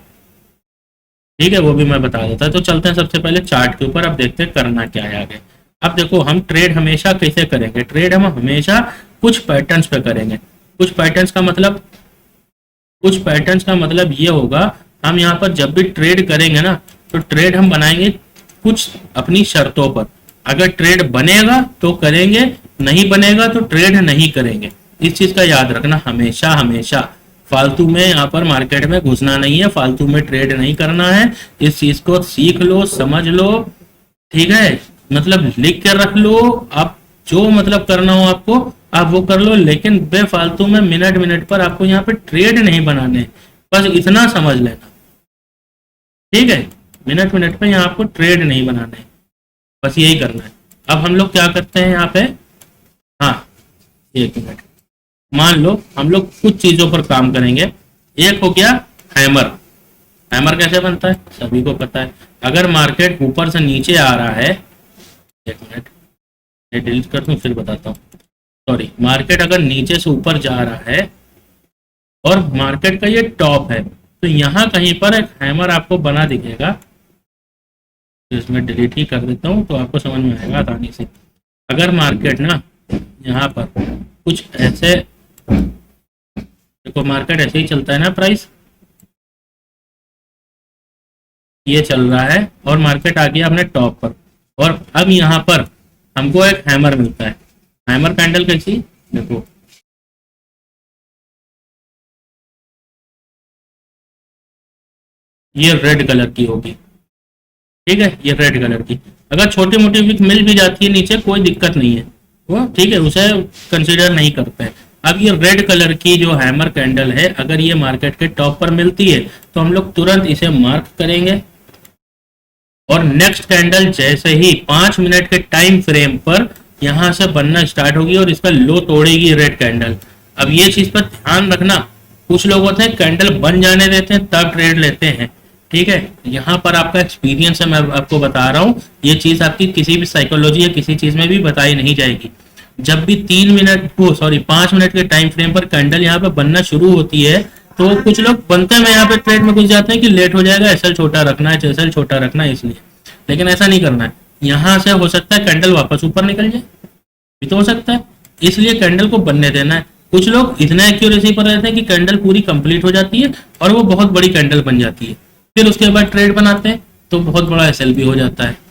S1: ठीक है, वो भी मैं बता देता। तो चलते हैं सबसे पहले चार्ट के ऊपर, अब देखते हैं करना क्या है आगे। अब देखो हम ट्रेड हमेशा कैसे करेंगे, ट्रेड हम हमेशा कुछ पैटर्न्स पे करेंगे। कुछ पैटर्न्स का मतलब, कुछ पैटर्न्स का मतलब ये होगा, हम यहाँ पर जब भी ट्रेड करेंगे ना तो ट्रेड हम बनाएंगे कुछ अपनी शर्तों पर। अगर ट्रेड बनेगा तो करेंगे, नहीं बनेगा तो ट्रेड नहीं करेंगे। इस चीज का याद रखना हमेशा हमेशा। फालतू में यहाँ पर मार्केट में घुसना नहीं है, फालतू में ट्रेड नहीं करना है। इस चीज को सीख लो, समझ लो। ठीक है, मतलब लिख के रख लो, आप जो मतलब करना हो आपको आप वो कर लो, लेकिन बेफालतू में मिनट मिनट पर आपको यहाँ पे ट्रेड नहीं बनाने, बस इतना समझ लेना। ठीक है, मिनट मिनट पे यहाँ आपको ट्रेड नहीं बनाने, बस यही करना है। अब हम लोग क्या करते हैं यहाँ पे, हाँ एक मिनट, मान लो हम लोग कुछ चीजों पर काम करेंगे। एक हो गया हैमर। हैमर कैसे बनता है सभी को पता है। अगर मार्केट ऊपर से नीचे आ रहा है, एक मिनट ये डिलीट कर दूं फिर बताता हूँ, सॉरी, मार्केट अगर नीचे से ऊपर जा रहा है और मार्केट का ये टॉप है तो यहाँ कहीं पर एक हैमर आपको बना दिखेगा। तो इसमें डिलीट ही कर देता हूँ तो आपको समझ में आएगा आसानी से। अगर मार्केट ना यहाँ पर कुछ ऐसे, देखो मार्केट ऐसे ही चलता है ना, प्राइस ये चल रहा है और मार्केट आ गया अपने टॉप पर, और अब यहाँ पर हमको एक हैमर मिलता है। हैमर कैंडल कैसी, देखो ये रेड कलर की होगी। ठीक है, ये रेड कलर की, अगर छोटी मोटी विक मिल भी जाती है नीचे कोई दिक्कत नहीं है वो, ठीक है, उसे कंसीडर नहीं करते हैं। अब ये रेड कलर की जो हैमर कैंडल है अगर ये मार्केट के टॉप पर मिलती है तो हम लोग तुरंत इसे मार्क करेंगे, और नेक्स्ट कैंडल जैसे ही 5 मिनट के टाइम फ्रेम पर यहां से बनना स्टार्ट होगी और इसका लो तोड़ेगी रेड कैंडल। अब ये चीज पर ध्यान रखना, कुछ लोग होते हैं कैंडल बन जाने देते हैं तब ट्रेड लेते हैं। ठीक है, यहाँ पर आपका एक्सपीरियंस है, मैं आपको बता रहा हूँ, ये चीज आपकी किसी भी साइकोलॉजी या किसी चीज में भी बताई नहीं जाएगी। जब भी 3 मिनट को सॉरी 5 मिनट के टाइम फ्रेम पर कैंडल यहाँ पे बनना शुरू होती है तो कुछ लोग बनते में यहाँ पे ट्रेड में घुस जाते हैं कि लेट हो जाएगा, एसएल छोटा रखना है, एसएल छोटा रखना है इसलिए। लेकिन ऐसा नहीं करना है, यहाँ से हो सकता है कैंडल वापस ऊपर निकल जाए, भी तो हो सकता है, इसलिए कैंडल को बनने देना है। कुछ लोग इतना एक्यूरेसी पर रहते हैं कि कैंडल पूरी कंप्लीट हो जाती है और वो बहुत बड़ी कैंडल बन जाती है, फिर उसके बाद ट्रेड बनाते हैं तो बहुत बड़ा एसएल भी हो जाता है।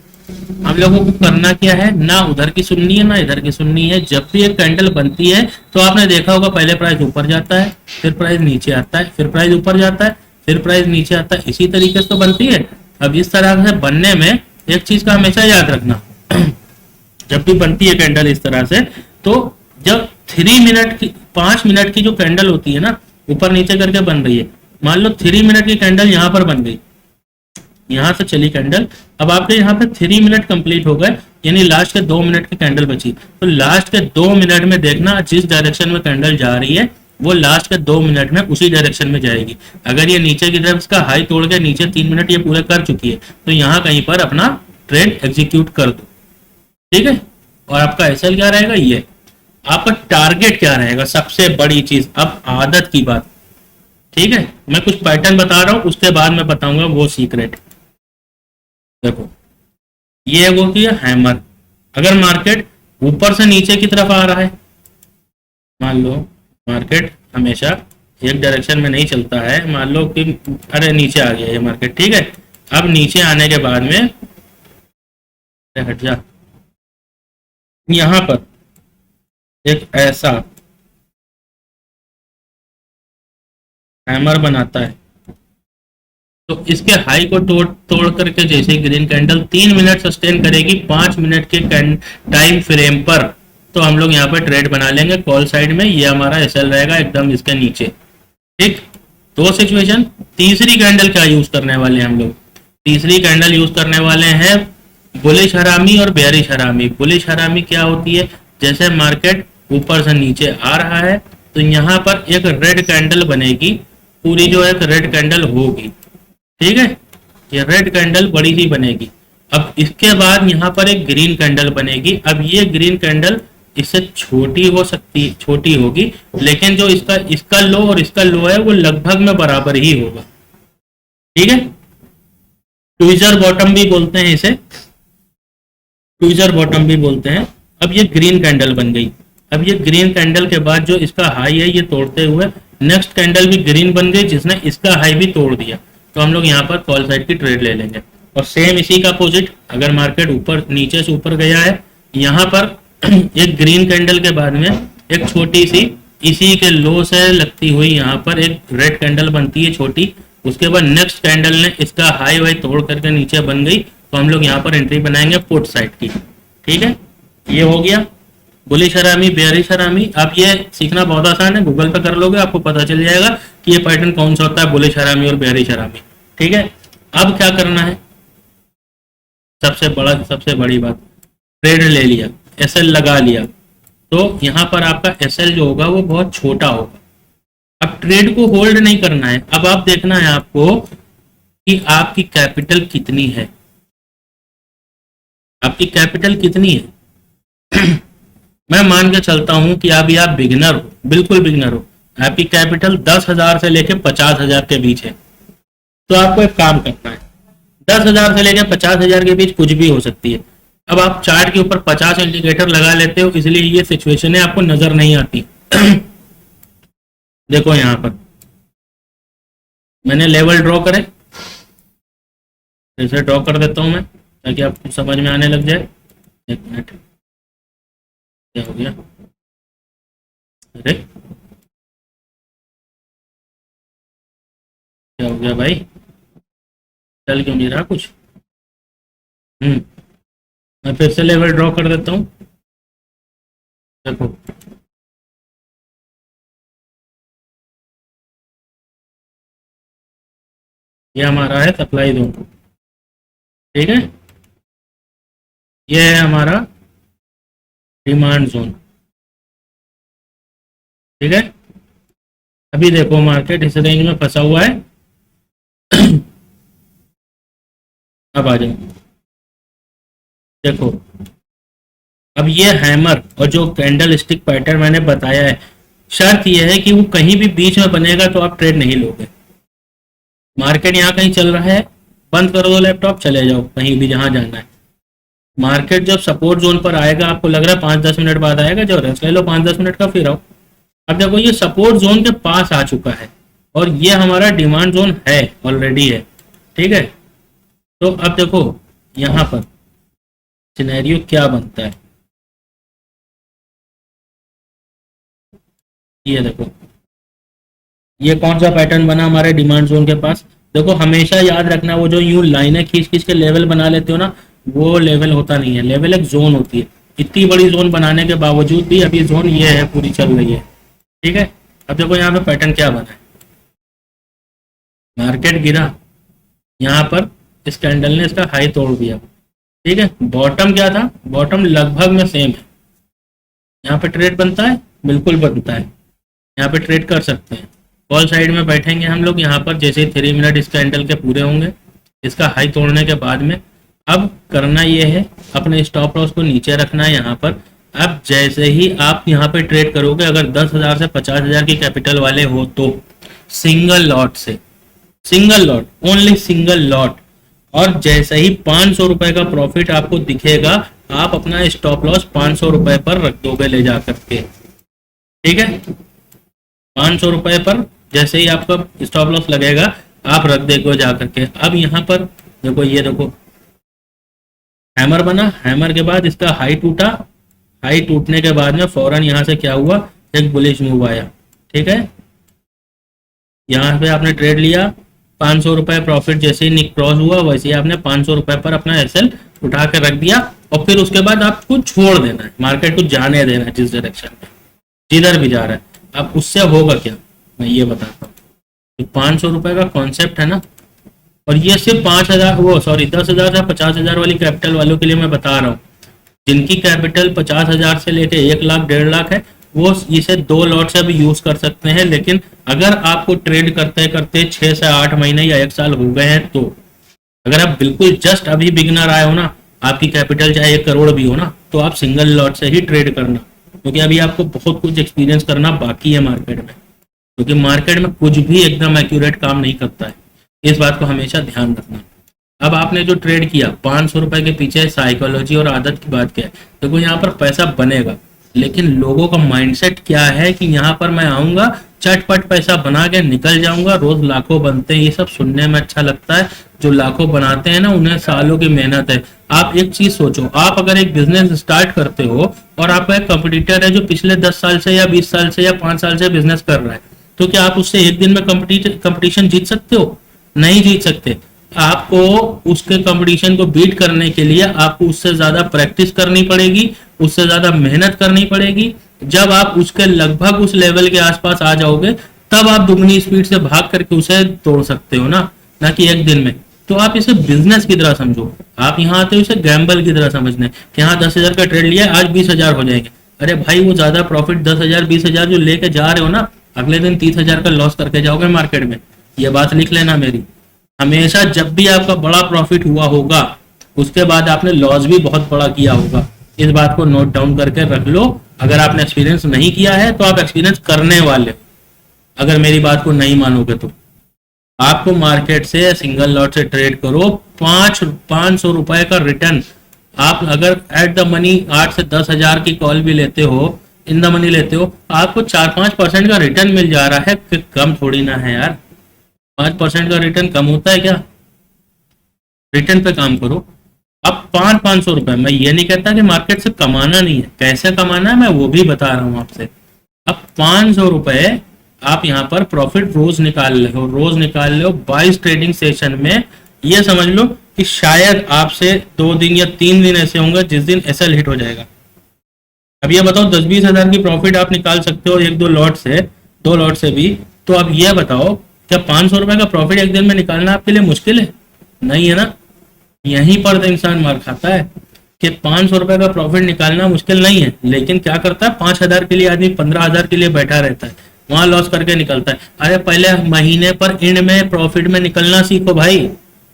S1: हम लोगों को करना क्या है, ना उधर की सुननी है ना इधर की सुननी है। जब भी एक कैंडल बनती है तो आपने देखा होगा पहले प्राइस ऊपर जाता है, फिर प्राइस नीचे आता है, फिर प्राइस ऊपर जाता है, फिर प्राइस नीचे आता है, इसी तरीके से तो बनती है। अब इस तरह से बनने में एक चीज का हमेशा याद रखना जब भी बनती है कैंडल इस तरह से, तो जब 3 मिनट की 5 मिनट की जो कैंडल होती है ना ऊपर नीचे करके बन रही है, मान लो 3 मिनट की कैंडल यहाँ पर बन गई, यहां से चली कैंडल, अब आपके यहाँ पे 3 मिनट कंप्लीट हो गए, यानी लास्ट के 2 मिनट की कैंडल बची। तो लास्ट के 2 मिनट में देखना जिस डायरेक्शन में कैंडल जा रही है वो लास्ट के 2 मिनट में उसी डायरेक्शन में जाएगी। अगर ये नीचे की तरफ इसका हाई तोड़ के नीचे 3 मिनट ये पूरे कर चुकी है तो यहाँ कहीं पर अपना ट्रेड एग्जीक्यूट कर दो। ठीक है, और आपका एसएल क्या रहेगा, ये आपका टारगेट क्या रहेगा, सबसे बड़ी चीज। अब आदत की बात, ठीक है, मैं कुछ पैटर्न बता रहा हूं उसके बाद मैं बताऊंगा वो सीक्रेट। देखो ये वो की हैमर, अगर मार्केट ऊपर से नीचे की तरफ आ रहा है। मान लो मार्केट हमेशा एक डायरेक्शन में नहीं चलता है, मान लो कि अरे नीचे आ गया ये मार्केट, ठीक है। अब नीचे आने के बाद में हट जा, यहां पर एक ऐसा हैमर बनाता है, तो इसके हाई को तोड़ तोड़ करके जैसे ग्रीन कैंडल 3 मिनट सस्टेन करेगी 5 मिनट के टाइम फ्रेम पर, तो हम लोग यहाँ पर ट्रेड बना लेंगे कॉल साइड में। ये हमारा एसएल रहेगा एकदम इसके नीचे, ठीक। दो सिचुएशन। तीसरी कैंडल क्या यूज करने वाले हैं हम लोग? तीसरी कैंडल यूज करने वाले हैं बुलिश हरामी और बेयरिश हरामी। बुलिश हरामी क्या होती है? जैसे मार्केट ऊपर से नीचे आ रहा है तो यहाँ पर एक रेड कैंडल बनेगी, पूरी जो एक रेड कैंडल होगी, ठीक है। ये रेड कैंडल बड़ी सी बनेगी। अब इसके बाद यहाँ पर एक ग्रीन कैंडल बनेगी। अब ये ग्रीन कैंडल इससे छोटी हो सकती, छोटी होगी, लेकिन जो इसका लो और इसका लो है वो लगभग में बराबर ही होगा, ठीक है। ट्वीजर बॉटम भी बोलते हैं इसे, ट्वीजर बॉटम भी बोलते हैं। अब ये ग्रीन कैंडल बन गई। अब ये ग्रीन कैंडल के बाद जो इसका हाई है ये तोड़ते हुए नेक्स्ट कैंडल भी ग्रीन बन गई जिसने इसका हाई भी तोड़ दिया, तो हम लोग यहाँ पर कॉल साइड की ट्रेड ले लेंगे। और सेम इसी का अपोजिट, अगर मार्केट ऊपर नीचे से ऊपर गया है, यहाँ पर एक ग्रीन कैंडल के बाद में एक छोटी सी इसी के लो से लगती हुई यहाँ पर एक रेड कैंडल बनती है छोटी, उसके बाद नेक्स्ट कैंडल ने इसका हाई वाई तोड़ करके नीचे बन गई, तो हम लोग यहाँ पर एंट्री बनाएंगे पुट साइड की, ठीक है। ये हो गया बुलिश हरामी, बेयरिश हरामी। आप ये सीखना बहुत आसान है, गूगल पे कर लोगे आपको पता चल जाएगा कि ये पैटर्न कौन सा होता है, बुलिश हरामी और बेयरिश हरामी, ठीक है। अब क्या करना है? सबसे बड़ी बात, ट्रेड ले लिया, एसएल लगा लिया, तो यहाँ पर आपका एसएल जो होगा वो बहुत छोटा होगा। अब ट्रेड को होल्ड नहीं करना है, अब आप देखना है आपको कि आपकी कैपिटल कितनी है, आपकी कैपिटल कितनी है। मैं मान के चलता हूं कि अभी आप बिगिनर हो, बिल्कुल बिगिनर हो, आपकी कैपिटल 10,000 से लेकर 50,000 के बीच है, तो आपको एक काम करना है, 10,000 से लेकर 50,000 के बीच कुछ भी हो सकती है। अब आप चार्ट के ऊपर 50 इंडिकेटर लगा लेते हो, इसलिए ये सिचुएशन है आपको नजर नहीं आती। देखो यहां पर मैंने लेवल ड्रॉ करे, इसे ड्रॉ कर देता हूं मैं ताकि आपको समझ में आने लग जाए। एक मिनट, क्या हो गया? अरे क्या हो गया भाई, चल क्यों नहीं रहा कुछ? मैं फिर से लेवल ड्रॉ कर देता हूं। देखो ये हमारा है सप्लाई जोन, ठीक है। ये है हमारा डिमांड जोन, ठीक है। अभी देखो मार्केट इस रेंज में फंसा हुआ है। अब आ जाओ, देखो अब ये हैमर और जो कैंडल स्टिक पैटर्न मैंने बताया है, शर्त यह है कि वो कहीं भी बीच में बनेगा तो आप ट्रेड नहीं लोगे। मार्केट यहाँ कहीं चल रहा है, बंद करो दो लैपटॉप, चले जाओ कहीं भी जहां जाना है। मार्केट जब सपोर्ट जोन पर आएगा, आपको लग रहा है 5-10 मिनट बाद आएगा, जो रेस्ट ले लो 5-10 मिनट का, फिर आओ। अब देखो ये सपोर्ट जोन के पास आ चुका है और ये हमारा डिमांड जोन है, ऑलरेडी है, ठीक है। तो अब देखो यहाँ पर सिनेरियो क्या बनता है, ये देखो ये कौन सा पैटर्न बना हमारे डिमांड जोन के पास। देखो हमेशा याद रखना, वो जो यूं लाइनें खींच खींच के लेवल बना लेते हो ना, वो लेवल होता नहीं है, लेवल एक जोन होती है। इतनी बड़ी जोन बनाने के बावजूद भी अभी जोन ये है, पूरी चल रही है, ठीक है। अब देखो यहाँ पे पैटर्न क्या बना है, मार्केट गिरा, यहाँ पर इस कैंडल ने इसका हाई तोड़ दिया, ठीक है। बॉटम क्या था, बॉटम लगभग में सेम है। यहाँ पे ट्रेड बनता है, बिल्कुल बनता है, यहाँ पे ट्रेड कर सकते हैं। कॉल साइड में बैठेंगे हम लोग यहाँ पर, जैसे 3 मिनट इस कैंडल के पूरे होंगे, इसका हाई तोड़ने के बाद में अब करना ये है, अपने स्टॉप लॉस को नीचे रखना है यहाँ पर। अब जैसे ही आप यहाँ पे ट्रेड करोगे, अगर 10,000 से 50,000 की कैपिटल वाले हो तो सिंगल लॉट से, single lot, only single lot, और जैसे ही 500 रुपए का प्रॉफिट आपको दिखेगा, आप अपना स्टॉप लॉस 500 रुपए पर रख दोगे ले जा करके। ठीक है, 500 रुपए पर जैसे ही आपका स्टॉप लॉस लगेगा आप रख दोगे जा करके। अब यहाँ पर देखो, ये देखो हैमर बना, हैमर के बाद इसका हाई टूटा, हाई टूटने के बाद में फौरन यहाँ से क्या हुआ, एक बुलिश मूव आया। ठीक है, यहाँ पे आपने ट्रेड लिया, 500 रुपए प्रॉफिट जैसे ही क्रॉस हुआ वैसे ही आपने 500 रुपए पर अपना एसएल उठा के रख दिया, और फिर उसके बाद आपको छोड़ देना है, मार्केट को जाने देना है जिस डायरेक्शन में जिधर भी जा रहा है। अब उससे होगा क्या, मैं ये बताता हूँ। तो 500 रुपए का कॉन्सेप्ट है ना, और ये सिर्फ 5,000 10,000 से 50,000 वाली कैपिटल वालों के लिए मैं बता रहा हूँ। जिनकी कैपिटल 50,000 से लेके 1 लाख 1.5 लाख है, वो इसे 2 लॉट से भी यूज कर सकते हैं। लेकिन अगर आपको ट्रेड करते करते 6 से 8 महीने या 1 साल हो गए हैं, तो अगर आप बिल्कुल जस्ट अभी बिगनर आए हो ना, आपकी कैपिटल चाहे 1 करोड़ भी हो ना, तो आप सिंगल लॉट से ही ट्रेड करना, क्योंकि अभी आपको बहुत कुछ एक्सपीरियंस करना बाकी है मार्केट में, क्योंकि मार्केट में कुछ भी एकदम एक्यूरेट काम नहीं करता है। इस बात को हमेशा ध्यान रखना। अब आपने जो ट्रेड किया 500 रुपए के पीछे साइकोलॉजी और आदत की बात क्या है, देखो यहाँ पर पैसा बनेगा, लेकिन लोगों का माइंडसेट क्या है कि यहाँ पर मैं आऊंगा, चटपट पैसा बना के निकल जाऊंगा, रोज लाखों बनते हैं। ये सब सुनने में अच्छा लगता है, जो लाखों बनाते हैं ना उन्हें सालों की मेहनत है। आप एक चीज सोचो, आप अगर एक बिजनेस स्टार्ट करते हो और आपका एक कंपटीटर है जो पिछले 10 साल से या 20 साल से या 5 साल से बिजनेस कर रहा है, तो क्या आप उससे एक दिन में कंपटीशन जीत सकते हो? नहीं जीत सकते। आपको उसके कंपटीशन को बीट करने के लिए आपको उससे ज्यादा प्रैक्टिस करनी पड़ेगी, उससे ज्यादा मेहनत करनी पड़ेगी। जब आप उसके लगभग उस लेवल के आसपास आ जाओगे, तब आप दुगनी स्पीड से भाग करके उसे तोड़ सकते हो ना कि एक दिन में। तो आप इसे बिजनेस की तरह समझो। आप यहाँ आते हो इसे गैम्बल की तरह समझने कि हाँ 10,000 का ट्रेड लिया, आज 20,000 हो जाएंगे। अरे भाई, वो ज्यादा प्रॉफिट 10,000 20,000 जो लेके जा रहे हो ना, अगले दिन 30,000 का लॉस करके जाओगे मार्केट में। ये बात लिख लेना मेरी। हमेशा जब भी आपका बड़ा प्रॉफिट हुआ होगा, उसके बाद आपने लॉस भी बहुत बड़ा किया होगा। इस बात को नोट डाउन करके रख लो। अगर आपने एक्सपीरियंस नहीं किया है तो आप एक्सपीरियंस करने वाले हो, अगर मेरी बात को नहीं मानोगे तो। आपको मार्केट से सिंगल लॉट से ट्रेड करो, 500 रुपए का रिटर्न। आप अगर एट द मनी 8 से 10,000 की कॉल भी लेते हो, इन द मनी लेते हो, आपको 4-5% का रिटर्न मिल जा रहा है। कम थोड़ी ना है यार, 5% का रिटर्न कम होता है क्या? रिटर्न पे काम करो। अब 500 रुपए, मैं ये नहीं कहता कि मार्केट से कमाना नहीं है, कैसे कमाना है मैं वो भी बता रहा हूं आपसे। अब 500 रुपए आप यहाँ पर प्रॉफिट रोज निकाल ले हो, 22 ट्रेडिंग सेशन में। ये समझ लो कि शायद आपसे 2 दिन या 3 दिन ऐसे होंगे जिस दिन एसएल हिट हो जाएगा। अब ये बताओ, 10-20 हजार की प्रॉफिट आप निकाल सकते हो 1-2 लॉट से, 2 लॉट से भी। तो अब ये बताओ, क्या 500 रुपए का प्रॉफिट एक दिन में निकालना आपके लिए मुश्किल है? नहीं है ना। यहीं पर तो इंसान मार खाता है कि 500 रुपए का प्रॉफिट निकालना मुश्किल नहीं है, लेकिन क्या करता है, 5,000 के लिए आदमी 15,000 के लिए बैठा रहता है, वहां लॉस करके निकलता है। अरे पहले महीने पर एंड में प्रॉफिट में निकलना सीखो भाई।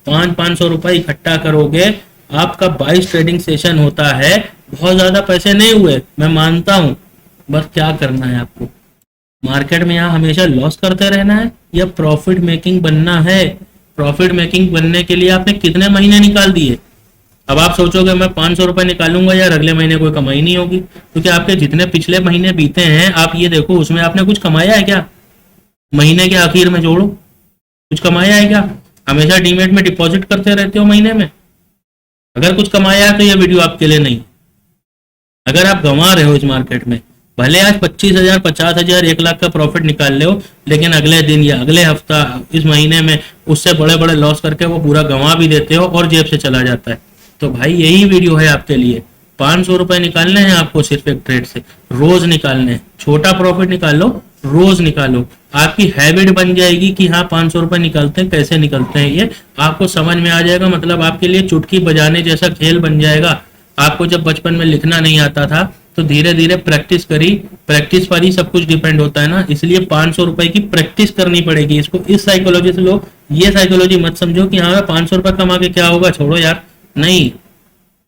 S1: 500 रुपए इकट्ठा करोगे, आपका 22 ट्रेडिंग सेशन होता है। बहुत ज्यादा पैसे नहीं हुए, मैं मानता हूं, बस क्या करना है आपको, मार्केट में यहाँ हमेशा लॉस करते रहना है या प्रॉफिट मेकिंग बनना है? प्रॉफिट मेकिंग बनने के लिए आपने कितने महीने निकाल दिए? अब आप सोचोगे मैं 500 रुपए निकालूंगा यार, अगले महीने कोई कमाई नहीं होगी, क्योंकि आपके जितने पिछले महीने बीते हैं आप ये देखो, उसमें आपने कुछ कमाया है क्या? महीने के आखिर में जोड़ो, कुछ कमाया है क्या? हमेशा डीमेट में डिपॉजिट करते रहते हो महीने में। अगर कुछ कमाया है तो ये वीडियो आपके लिए नहीं। अगर आप गंवा रहे हो इस मार्केट में, भले आज 25,000 50,000 1 लाख का प्रॉफिट निकाल ले हो, लेकिन अगले दिन या अगले हफ्ता इस महीने में उससे बड़े बड़े लॉस करके वो पूरा गंवा भी देते हो और जेब से चला जाता है। तो भाई यही वीडियो है आपके लिए। 500 रुपए निकालने हैं आपको सिर्फ एक ट्रेड से, रोज निकालने हैं। छोटा प्रॉफिट निकालो, रोज निकालो, आपकी हैबिट बन जाएगी कि हाँ 500 रुपए निकलते हैं, कैसे निकलते हैं ये आपको समझ में आ जाएगा। मतलब आपके लिए चुटकी बजाने जैसा खेल बन जाएगा। आपको जब बचपन में लिखना नहीं आता था तो धीरे धीरे प्रैक्टिस करी, प्रैक्टिस पर ही सब कुछ डिपेंड होता है ना, इसलिए 500 रुपए की प्रैक्टिस करनी पड़ेगी। इसको इस साइकोलॉजी से लो, ये साइकोलॉजी मत समझो कि हाँ 500 रुपए कमा के क्या होगा, छोड़ो यार, नहीं,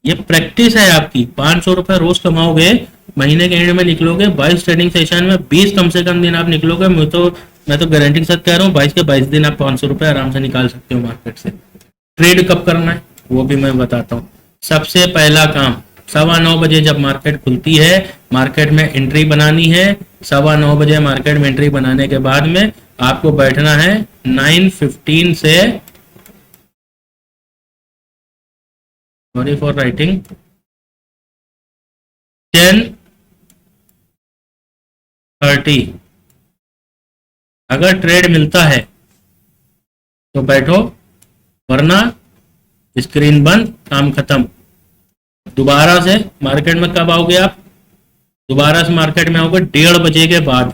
S1: ये प्रैक्टिस है आपकी। 500 रुपए रोज कमाओगे, महीने के एंड में निकलोगे, 22 ट्रेडिंग सेशन में 20 कम से कम दिन आप निकलोगे। मैं तो गारंटी के साथ कह रहा हूँ 22 के 22 दिन आप 500 रुपए आराम से निकाल सकते हो मार्केट से। ट्रेड कब करना है वो भी मैं बताता हूँ। सबसे पहला काम 9:15 जब मार्केट खुलती है, मार्केट में एंट्री बनानी है। 9:15 मार्केट में एंट्री बनाने के बाद में आपको बैठना है 9:15 से, सॉरी फॉर राइटिंग, 10:30। अगर ट्रेड मिलता है तो बैठो, वरना स्क्रीन बंद, काम खत्म। दोबारा से मार्केट में कब आओगे आप? दोबारा से मार्केट में आओगे 1:30 बजे के बाद,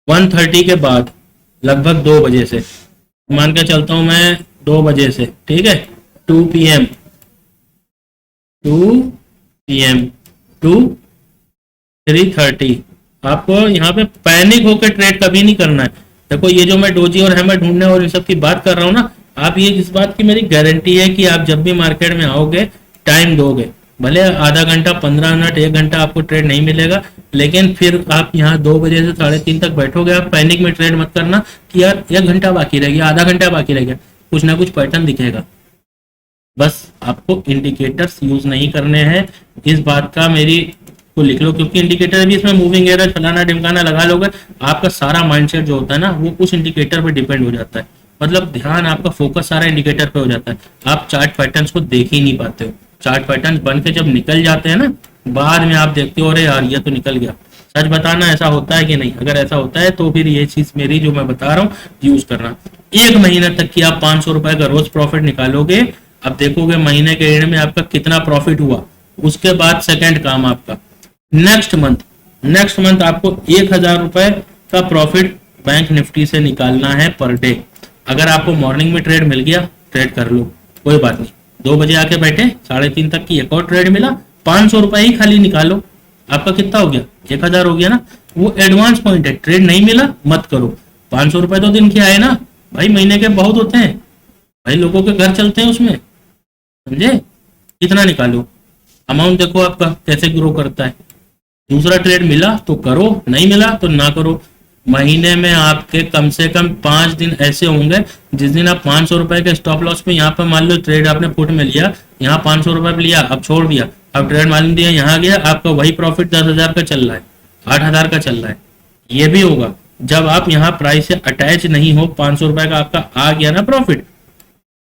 S1: 1:30 के बाद, लगभग 2 बजे से। मान के चलता हूं मैं 2 बजे से, ठीक है, 2 PM, 2 PM टू 3:30। आपको यहाँ पे पैनिक होकर ट्रेड कभी नहीं करना है। देखो ये जो मैं डोजी और हैमर ढूंढने और इन सब की बात कर रहा हूँ ना, आप ये इस बात की मेरी गारंटी है कि आप जब भी मार्केट में आओगे टाइम दोगे, भले आधा घंटा, 15 मिनट, 1 घंटा आपको ट्रेड नहीं मिलेगा, लेकिन फिर आप यहाँ 2 बजे से 3:30 तक बैठोगे। आप पैनिक में ट्रेड मत करना कि यार 1 घंटा बाकी रह गया, आधा घंटा बाकी रह गया, कुछ ना कुछ पैटर्न दिखेगा। बस आपको इंडिकेटर्स यूज नहीं करने हैं, इस बात का मेरी को लिख लो, क्योंकि इंडिकेटर भी इसमें मूविंग एवरेज फलाना ढिमकाना लगा लोगे, आपका सारा माइंडसेट जो होता है ना वो उस इंडिकेटर पे डिपेंड हो जाता है। मतलब ध्यान आपका फोकस सारा इंडिकेटर पे हो जाता है, आप चार्ट पैटर्न्स को देख ही नहीं पाते हो। चार्ट पैटर्न्स बन के जब निकल जाते हैं ना, बाद में आप देखते हो अरे यार ये तो निकल गया। सच बताना ऐसा होता है कि नहीं? अगर ऐसा होता है तो फिर ये चीज मेरी जो मैं बता रहा हूँ यूज करना। 1 महीने तक की आप 500 रुपए का रोज प्रॉफिट निकालोगे, अब देखोगे महीने के एंड में आपका कितना प्रॉफिट हुआ। उसके बाद सेकंड काम आपका नेक्स्ट मंथ आपको 1000 रुपए का प्रॉफिट बैंक निफ्टी से निकालना है पर डे। अगर आपको मॉर्निंग में ट्रेड मिल गया, ट्रेड कर लो, कोई बात नहीं। 2 बजे आके बैठे, 3:30 तक की एक और ट्रेड मिला, 500 रुपए ही खाली निकालो, आपका कितना हो गया? 1000 हो गया ना। वो एडवांस पॉइंट है, ट्रेड नहीं मिला मत करो। 500 रुपए तो दिन के आए ना भाई, महीने के बहुत होते हैं भाई, लोगों के घर चलते हैं उसमें, समझे? कितना निकालो, अमाउंट देखो आपका कैसे ग्रो करता है। दूसरा ट्रेड मिला तो करो, नहीं मिला तो ना करो। महीने में आपके कम से कम 5 दिन ऐसे होंगे जिस दिन आप 500 रुपए के स्टॉप लॉस पे, यहाँ पर मान लो ट्रेड आपने फुट में लिया, यहाँ 500 रुपए पे लिया, अब छोड़ दिया, अब ट्रेड मालूम दिया, यहाँ गया, आपका वही प्रॉफिट 10,000 का चल रहा है, 8,000 का चल रहा है। ये भी होगा जब आप यहाँ प्राइस से अटैच नहीं हो, 500 रुपए का आपका आ गया ना प्रॉफिट,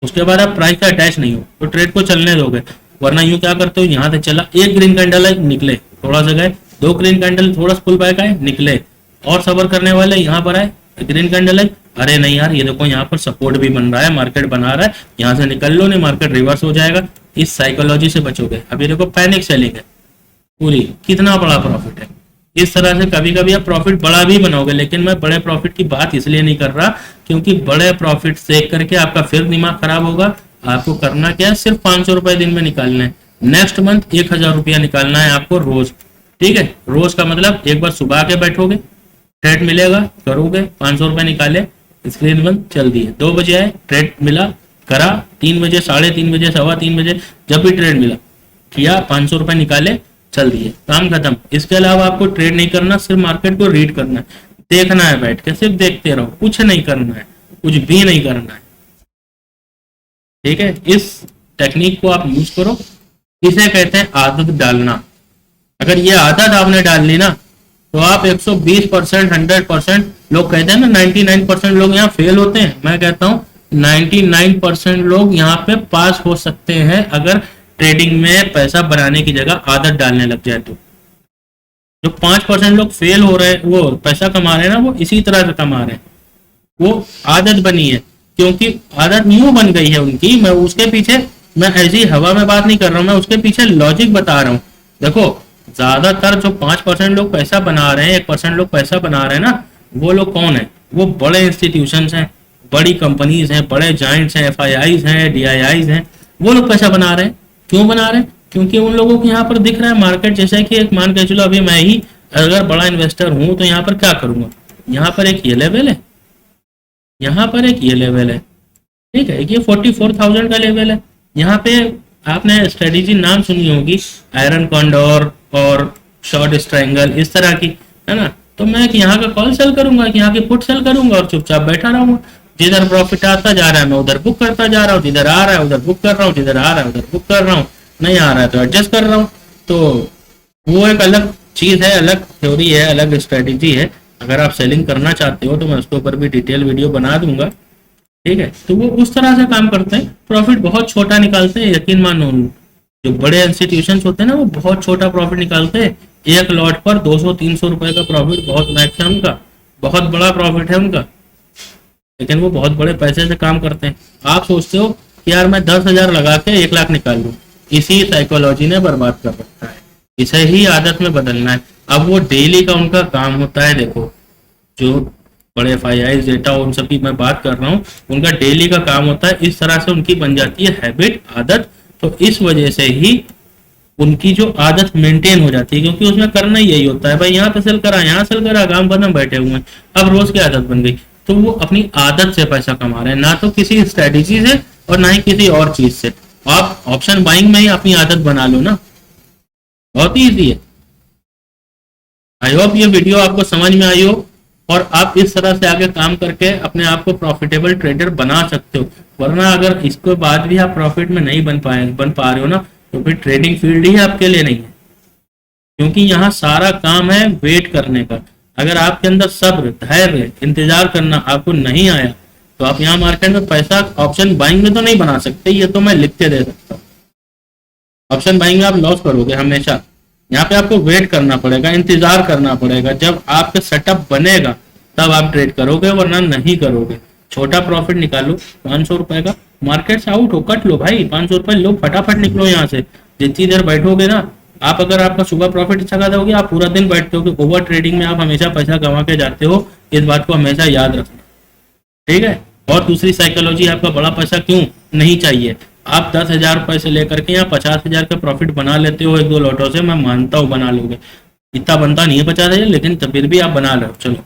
S1: उसके बाद आप प्राइस का अटैच नहीं हो तो ट्रेड को चलने दोगे। वरना यूं क्या करते हो, यहाँ से चला, 1 ग्रीन कैंडल है निकले, थोड़ा सा गए, 2 ग्रीन कैंडल थोड़ा पुल बैक आए निकले, और सबर करने वाले यहाँ पर आए, ग्रीन कैंडल है, अरे नहीं यार ये देखो यहाँ पर सपोर्ट भी बन रहा है, मार्केट बना रहा है, यहाँ से निकल लो, नहीं मार्केट रिवर्स हो जाएगा। इस साइकोलॉजी से बचोगे। अभी देखो पैनिक सेलिंग है पूरी, कितना बड़ा प्रॉफिट है। इस तरह से कभी कभी आप प्रॉफिट बड़ा भी बनाओगे, लेकिन मैं बड़े प्रॉफिट की बात इसलिए नहीं कर रहा क्योंकि बड़े प्रॉफिट देख करके आपका फिर दिमाग खराब होगा। आपको करना क्या है, सिर्फ 500 रुपए दिन में निकालना है। नेक्स्ट मंथ 1000 रुपया निकालना है आपको रोज, ठीक है? रोज का मतलब एक बार सुबह के बैठोगे, ट्रेड मिलेगा, करोगे, 500 रुपए निकाले, स्क्रीन बंद, चल दिए। 2 बजे आए, ट्रेड मिला, करा, 3 बजे, 3:30 बजे, 3:15 बजे, जब भी ट्रेड मिला किया, 500 रुपए निकाले, चल दिए, काम खत्म। इसके अलावा आपको ट्रेड नहीं करना, सिर्फ मार्केट को रीड करना है, देखना है बैठ के, सिर्फ देखते रहो, कुछ नहीं करना है, कुछ भी नहीं करना है, ठीक है? इस टेक्निक को आप यूज करो, इसे कहते हैं आदत डालना। अगर ये आदत आपने डाल ली ना तो आप 120%, 100%, लोग कहते हैं ना 99% लोग यहाँ फेल होते हैं, मैं कहता हूँ 99% लोग यहाँ पे पास हो सकते हैं अगर ट्रेडिंग में पैसा बनाने की जगह आदत डालने लग जाए तो। जो 5% लोग फेल हो रहे हैं, वो पैसा कमा रहे हैं ना, वो इसी तरह से कमा रहे हैं, वो आदत बनी है, क्योंकि आदत न्यू बन गई है उनकी। मैं उसके पीछे, मैं ऐसी हवा में बात नहीं कर रहा हूँ, मैं उसके पीछे लॉजिक बता रहा हूँ। देखो ज्यादातर जो 5% लोग पैसा बना रहे हैं, 1% लोग पैसा बना रहे हैं ना, वो लोग कौन है? वो बड़े इंस्टीट्यूशंस हैं, बड़ी कंपनीज हैं, बड़े जाइंट्स हैं, FIIs हैं, DIIs हैं, वो लोग पैसा बना रहे हैं। क्यों बना रहे हैं? क्योंकि उन लोगों को यहाँ पर दिख रहा है मार्केट, जैसे कि एक मान के चलो अभी मैं ही अगर बड़ा इन्वेस्टर हूं तो यहाँ पर क्या करूंगा, यहाँ पर एक ये लेवल है, यहाँ पर एक ये लेवल है, ठीक है? ये 44,000 का लेवल है। यहाँ पे आपने स्ट्रेटेजी नाम सुनी होगी, आयरन कॉन्डोर और शॉर्ट स्ट्रैंगल, इस तरह की, है ना? तो मैं यहाँ का कॉल सेल करूंगा, यहाँ की पुट सेल करूंगा और चुपचाप बैठा रहूंगा। जिधर प्रॉफिट आता जा रहा है मैं उधर बुक करता जा रहा हूँ, जिधर आ रहा है उधर बुक कर रहा हूँ, जिधर आ रहा है उधर बुक कर रहा हूँ, नहीं आ रहा है तो एडजस्ट कर रहा हूँ। तो वो एक अलग चीज है, अलग थ्योरी है, अलग स्ट्रेटेजी है। अगर आप सेलिंग करना चाहते हो तो मैं उसके ऊपर भी डिटेल वीडियो बना दूंगा, ठीक है। तो वो उस तरह से काम करते हैं, प्रॉफिट बहुत छोटा निकालते हैं, यकीन मानो। जो बड़े इंस्टीट्यूशन होते हैं ना वो बहुत छोटा प्रॉफिट निकालते हैं, एक लॉट पर 200-300 रुपए का प्रॉफिट बहुत मैक्स है उनका, बहुत बड़ा प्रॉफिट है उनका, लेकिन वो बहुत बड़े पैसे से काम करते हैं। आप सोचते हो कि यार मैं 10,000 लगा के 1 लाख निकाल लूं, इसी साइकोलॉजी ने बर्बाद कर रखा है, इसे ही आदत में बदलना है। अब वो डेली का उनका काम होता है, देखो जो बड़े FII डेटा उन सब की मैं बात कर रहा हूँ, उनका डेली का काम होता है, इस तरह से उनकी बन जाती है हैबिट, आदत। तो इस वजह से ही उनकी जो आदत मेंटेन हो जाती है, क्योंकि उसमें करना ही यही होता है, भाई यहाँ पे सेल करा, यहाँ सेल करा, काम खत्म, बैठे हुए हैं। अब रोज की आदत बन गई, तो वो अपनी आदत से पैसा कमा रहे हैं, ना तो किसी स्ट्रेटेजी से और ना ही किसी और चीज से। आप ऑप्शन बाइंग में ही अपनी आदत बना लो ना, बहुत ही ईजी है। आई होप ये वीडियो आपको समझ में आई हो और आप इस तरह से आगे काम करके अपने आप को प्रॉफिटेबल ट्रेडर बना सकते हो। वरना अगर इसके बाद भी आप प्रॉफिट में नहीं बन पा रहे हो ना, तो फिर ट्रेडिंग फील्ड ही आपके लिए नहीं है, क्योंकि यहाँ सारा काम है वेट करने का। अगर आपके अंदर सब्र, धैर्य, इंतजार करना आपको नहीं आया, तो आप यहाँ मार्केट में पैसा ऑप्शन बाइंग में तो नहीं बना सकते, ये तो मैं लिख के दे सकता हूँ। ऑप्शन बाइंग में आप लॉस करोगे हमेशा। यहाँ पे आपको वेट करना पड़ेगा, इंतजार करना पड़ेगा, जब आपका सेटअप बनेगा तब आप ट्रेड करोगे, वरना नहीं करोगे। छोटा प्रॉफिट निकालो 500 रुपए का, मार्केट से आउट हो, कट लो भाई, 500 रुपए लो, फटाफट निकलो यहाँ से। जितनी देर बैठोगे ना आप, अगर आपका सुबह प्रॉफिट अच्छा खासा होगा, आप पूरा दिन बैठते हो, ओवर ट्रेडिंग में आप हमेशा पैसा कमा के जाते हो, इस बात को हमेशा याद रखना, ठीक है। और दूसरी साइकोलॉजी, आपका बड़ा पैसा क्यों नहीं चाहिए, आप 10,000 रुपए से लेकर के या 50,000 का प्रॉफिट बना लेते हो 1-2 लॉटों से, मैं मानता हूँ बना लोगे, इतना बनता नहीं है 50,000, लेकिन तब फिर भी आप बना लो। चलो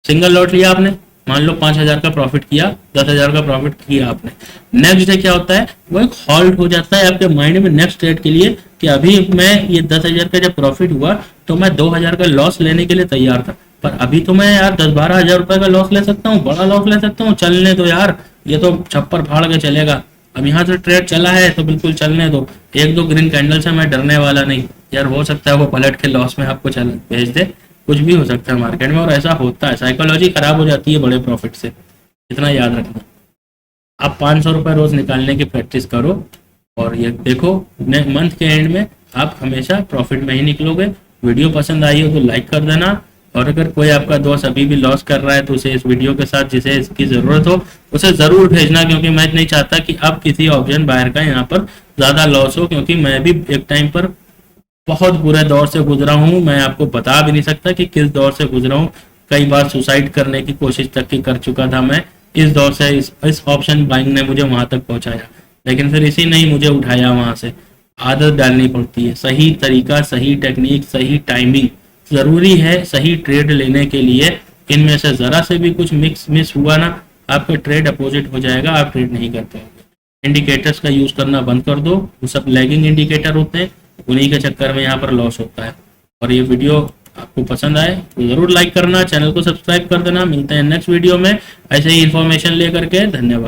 S1: सिंगल लॉट लिया आपने, मान लो 5,000 का प्रॉफिट किया, 10,000 का प्रॉफिट किया आपने, नेक्स्ट डे क्या होता है, वो एक हॉल्ट हो जाता है आपके माइंड में नेक्स्ट ट्रेड के लिए, कि अभी मैं ये 10,000 का जब प्रॉफिट हुआ तो मैं 2,000 का लॉस लेने के लिए तैयार था, पर अभी तो मैं यार 10-12 हजार रुपए का लॉस ले सकता हूँ, बड़ा लॉस ले सकता हूँ, चलने दो यार, ये तो छप्पर फाड़ के चलेगा। अब यहाँ से ट्रेड चला है तो बिल्कुल चलने दो, 1-2 ग्रीन कैंडल से मैं डरने वाला नहीं यार, हो सकता है वो पलट के लॉस में आपको चल भेज दे, कुछ भी हो सकता है मार्केट में, और ऐसा होता है, साइकोलॉजी खराब हो जाती है बड़े प्रॉफिट से, इतना याद रखना। आप 500 रुपये रोज निकालने की प्रैक्टिस करो, और ये देखो मंथ के एंड में आप हमेशा प्रॉफिट में ही निकलोगे। वीडियो पसंद आई हो तो लाइक कर देना, और अगर कोई आपका दोस्त अभी भी लॉस कर रहा है तो उसे इस वीडियो के साथ, जिसे इसकी जरूरत हो, उसे जरूर भेजना, क्योंकि मैं नहीं चाहता कि अब किसी ऑप्शन बायर का यहाँ पर ज्यादा लॉस हो, क्योंकि मैं भी एक टाइम पर बहुत बुरे दौर से गुजरा हूँ, मैं आपको बता भी नहीं सकता कि किस दौर से गुजरा हूँ। कई बार सुसाइड करने की कोशिश तक की कर चुका था मैं, इस दौर से इस ऑप्शन बाइंग ने मुझे वहां तक पहुंचाया, लेकिन फिर इसी ने ही मुझे उठाया वहां से। आदत डालनी पड़ती है, सही तरीका, सही टेक्निक, सही टाइमिंग जरूरी है सही ट्रेड लेने के लिए। इनमें से जरा से भी कुछ मिस हुआ ना, आपका ट्रेड अपोजिट हो जाएगा, आप ट्रेड नहीं कर पाओगे। इंडिकेटर्स का यूज करना बंद कर दो, वो सब लैगिंग इंडिकेटर होते हैं, उन्हीं के चक्कर में यहाँ पर लॉस होता है। और ये वीडियो आपको पसंद आए तो जरूर लाइक करना, चैनल को सब्सक्राइब कर देना। मिलते हैं नेक्स्ट वीडियो में ऐसे ही इंफॉर्मेशन लेकर के। धन्यवाद।